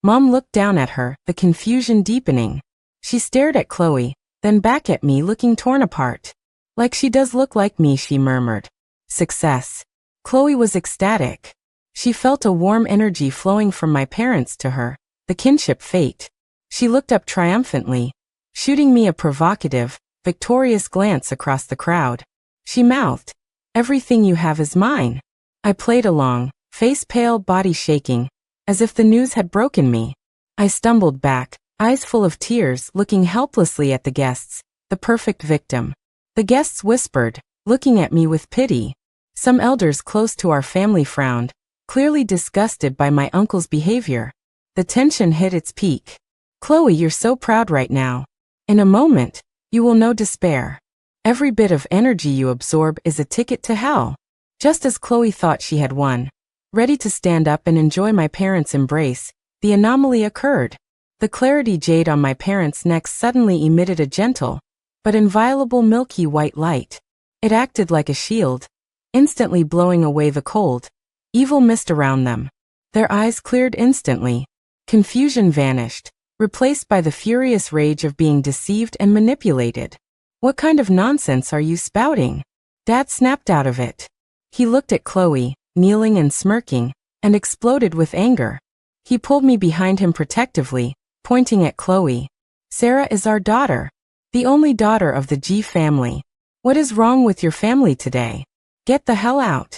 Speaker 1: Mom looked down at her, the confusion deepening. She stared at Chloe, then back at me, looking torn apart. Like she does look like me, she murmured. Success. Chloe was ecstatic. She felt a warm energy flowing from my parents to her, the kinship fate. She looked up triumphantly, shooting me a provocative, victorious glance across the crowd. She mouthed, "Everything you have is mine." I played along, face pale, body shaking, as if the news had broken me. I stumbled back, eyes full of tears, looking helplessly at the guests, the perfect victim. The guests whispered, looking at me with pity. Some elders close to our family frowned, clearly disgusted by my uncle's behavior. The tension hit its peak. Chloe, you're so proud right now. In a moment, you will know despair. Every bit of energy you absorb is a ticket to hell. Just as Chloe thought she had won, ready to stand up and enjoy my parents' embrace, the anomaly occurred. The clarity jade on my parents' necks suddenly emitted a gentle, but inviolable milky white light. It acted like a shield, instantly blowing away the cold, evil mist around them. Their eyes cleared instantly. Confusion vanished, replaced by the furious rage of being deceived and manipulated. What kind of nonsense are you spouting? Dad snapped out of it. He looked at Chloe, kneeling and smirking, and exploded with anger. He pulled me behind him protectively, pointing at Chloe. Sarah is our daughter, the only daughter of the G family. What is wrong with your family today? Get the hell out.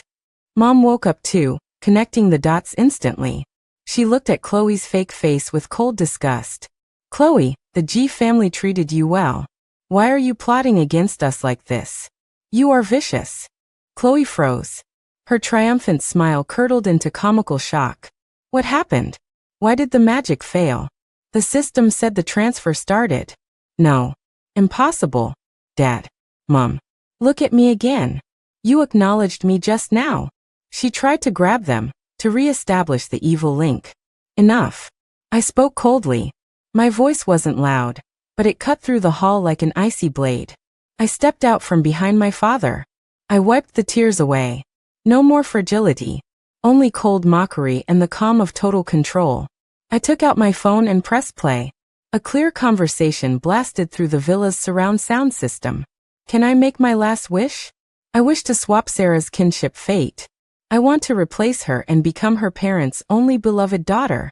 Speaker 1: Mom woke up too, connecting the dots instantly. She looked at Chloe's fake face with cold disgust. Chloe, the G family treated you well. Why are you plotting against us like this? You are vicious. Chloe froze. Her triumphant smile curdled into comical shock. What happened? Why did the magic fail? The system said the transfer started. No. Impossible. Dad. Mom. Look at me again. You acknowledged me just now. She tried to grab them, to re-establish the evil link. Enough. I spoke coldly. My voice wasn't loud, but it cut through the hall like an icy blade. I stepped out from behind my father. I wiped the tears away. No more fragility, only cold mockery and the calm of total control. I took out my phone and pressed play. A clear conversation blasted through the villa's surround sound system. Can I make my last wish? I wish to swap Sarah's kinship fate. I want to replace her and become her parents' only beloved daughter.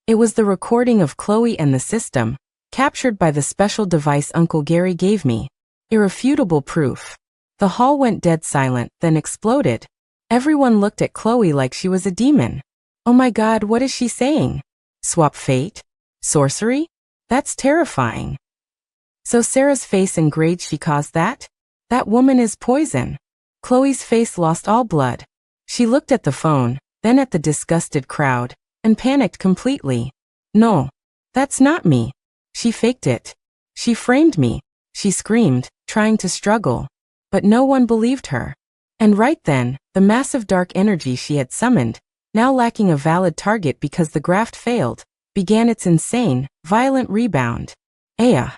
Speaker 1: It was the recording of Chloe and the system, captured by the special device Uncle Gary gave me. Irrefutable proof. The hall went dead silent, then exploded. Everyone looked at Chloe like she was a demon. Oh my God, what is she saying? Swap fate? Sorcery? That's terrifying. So Sarah's face and grade she caused that? That woman is poison. Chloe's face lost all blood. She looked at the phone, then at the disgusted crowd, and panicked completely. No. That's not me. She faked it. She framed me. She screamed, trying to struggle. But no one believed her. And right then, the massive dark energy she had summoned, now lacking a valid target because the graft failed, began its insane, violent rebound. Aya!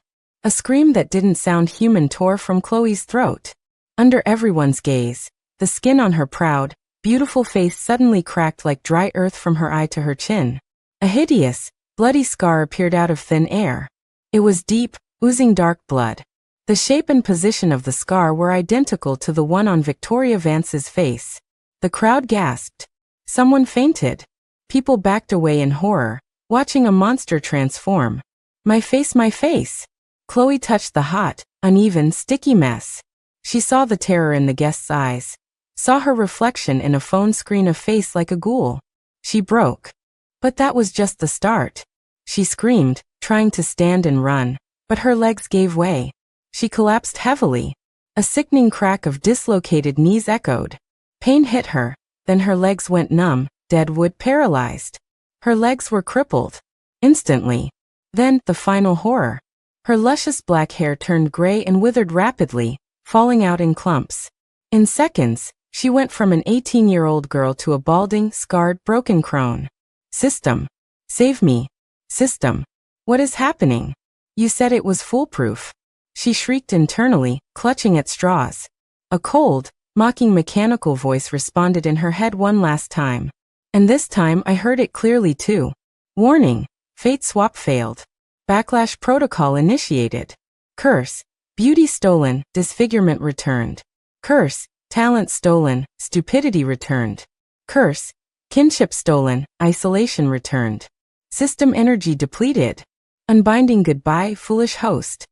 Speaker 1: A scream that didn't sound human tore from Chloe's throat. Under everyone's gaze, the skin on her proud, beautiful face suddenly cracked like dry earth from her eye to her chin. A hideous, bloody scar appeared out of thin air. It was deep, oozing dark blood. The shape and position of the scar were identical to the one on Victoria Vance's face. The crowd gasped. Someone fainted. People backed away in horror, watching a monster transform. My face, my face! Chloe touched the hot, uneven, sticky mess. She saw the terror in the guest's eyes. Saw her reflection in a phone screen, a face like a ghoul. She broke. But that was just the start. She screamed, trying to stand and run, but her legs gave way. She collapsed heavily. A sickening crack of dislocated knees echoed. Pain hit her, then her legs went numb, dead wood, paralyzed. Her legs were crippled. Instantly. Then, the final horror. Her luscious black hair turned gray and withered rapidly, falling out in clumps. In seconds, she went from an 18-year-old girl to a balding, scarred, broken crone. System. Save me. System. What is happening? You said it was foolproof. She shrieked internally, clutching at straws. A cold, mocking mechanical voice responded in her head one last time. And this time I heard it clearly too. Warning. Fate swap failed. Backlash protocol initiated. Curse. Beauty stolen, disfigurement returned. Curse. Talent stolen, stupidity returned. Curse. Kinship stolen, isolation returned. System energy depleted. Unbinding goodbye, foolish host.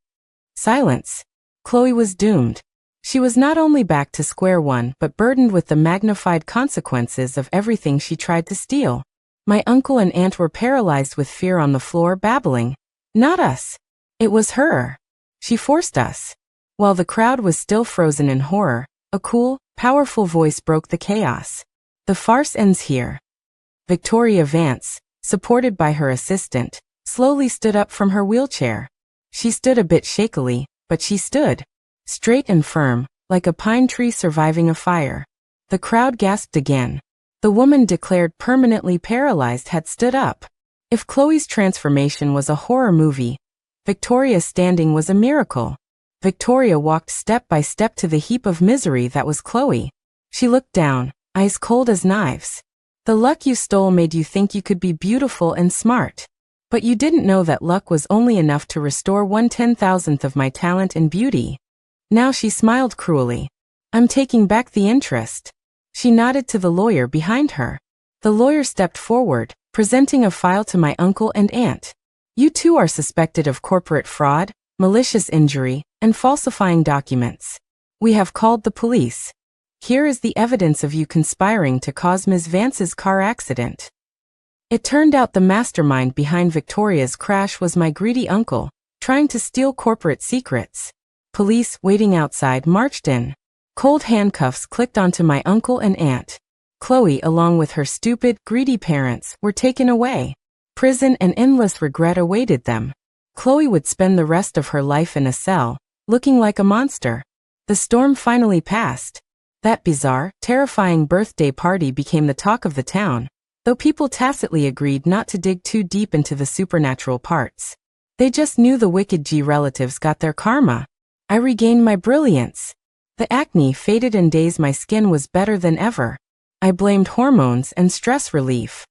Speaker 1: Silence. Chloe was doomed. She was not only back to square one but burdened with the magnified consequences of everything she tried to steal. My uncle and aunt were paralyzed with fear on the floor, babbling. Not us. It was her. She forced us. While the crowd was still frozen in horror, a cool, powerful voice broke the chaos. The farce ends here. Victoria Vance, supported by her assistant, slowly stood up from her wheelchair. She stood a bit shakily, but she stood. Straight and firm, like a pine tree surviving a fire. The crowd gasped again. The woman declared permanently paralyzed had stood up. If Chloe's transformation was a horror movie, Victoria's standing was a miracle. Victoria walked step by step to the heap of misery that was Chloe. She looked down, eyes cold as knives. The luck you stole made you think you could be beautiful and smart. But you didn't know that luck was only enough to restore 1/10,000th of my talent and beauty. Now she smiled cruelly. I'm taking back the interest. She nodded to the lawyer behind her. The lawyer stepped forward, presenting a file to my uncle and aunt. You too are suspected of corporate fraud, malicious injury, and falsifying documents. We have called the police. Here is the evidence of you conspiring to cause Ms. Vance's car accident. It turned out the mastermind behind Victoria's crash was my greedy uncle, trying to steal corporate secrets. Police, waiting outside, marched in. Cold handcuffs clicked onto my uncle and aunt. Chloe, along with her stupid, greedy parents, were taken away. Prison and endless regret awaited them. Chloe would spend the rest of her life in a cell, looking like a monster. The storm finally passed. That bizarre, terrifying birthday party became the talk of the town, though people tacitly agreed not to dig too deep into the supernatural parts. They just knew the wicked G relatives got their karma. I regained my brilliance. The acne faded and days my skin was better than ever. I blamed hormones and stress relief.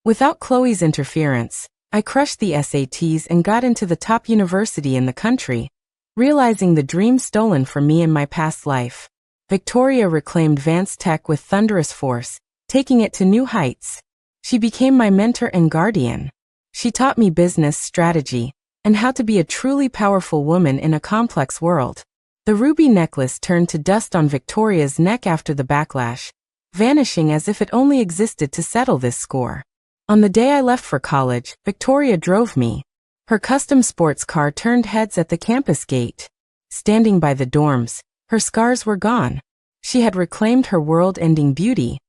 Speaker 1: Without Chloe's interference, I crushed the SATs and got into the top university in the country, realizing the dream stolen from me in my past life. Victoria reclaimed Vance Tech with thunderous force, taking it to new heights. She became my mentor and guardian. She taught me business strategy and how to be a truly powerful woman in a complex world. The ruby necklace turned to dust on Victoria's neck after the backlash, vanishing as if it only existed to settle this score. On the day I left for college, Victoria drove me. Her custom sports car turned heads at the campus gate. Standing by the dorms, her scars were gone. She had reclaimed her world-ending beauty,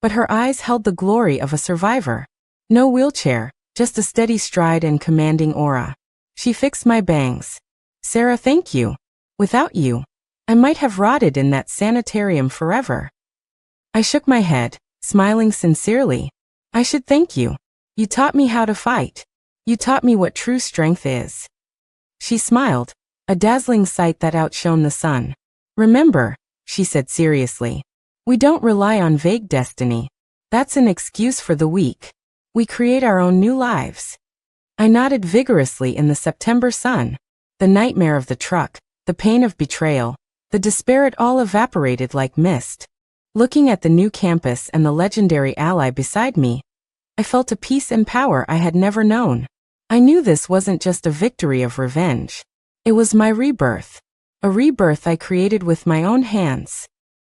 Speaker 1: but her eyes held the glory of a survivor. No wheelchair, just a steady stride and commanding aura. She fixed my bangs. "Sarah, thank you. Without you, I might have rotted in that sanitarium forever." I shook my head, smiling sincerely. "I should thank you. You taught me how to fight. You taught me what true strength is." She smiled, a dazzling sight that outshone the sun. "Remember," she said seriously, "we don't rely on vague destiny. That's an excuse for the weak. We create our own new lives." I nodded vigorously in the September sun. The nightmare of the truck, the pain of betrayal, the despair, it all evaporated like mist. Looking at the new campus and the legendary ally beside me, I felt a peace and power I had never known. I knew this wasn't just a victory of revenge. It was my rebirth. A rebirth I created with my own hands.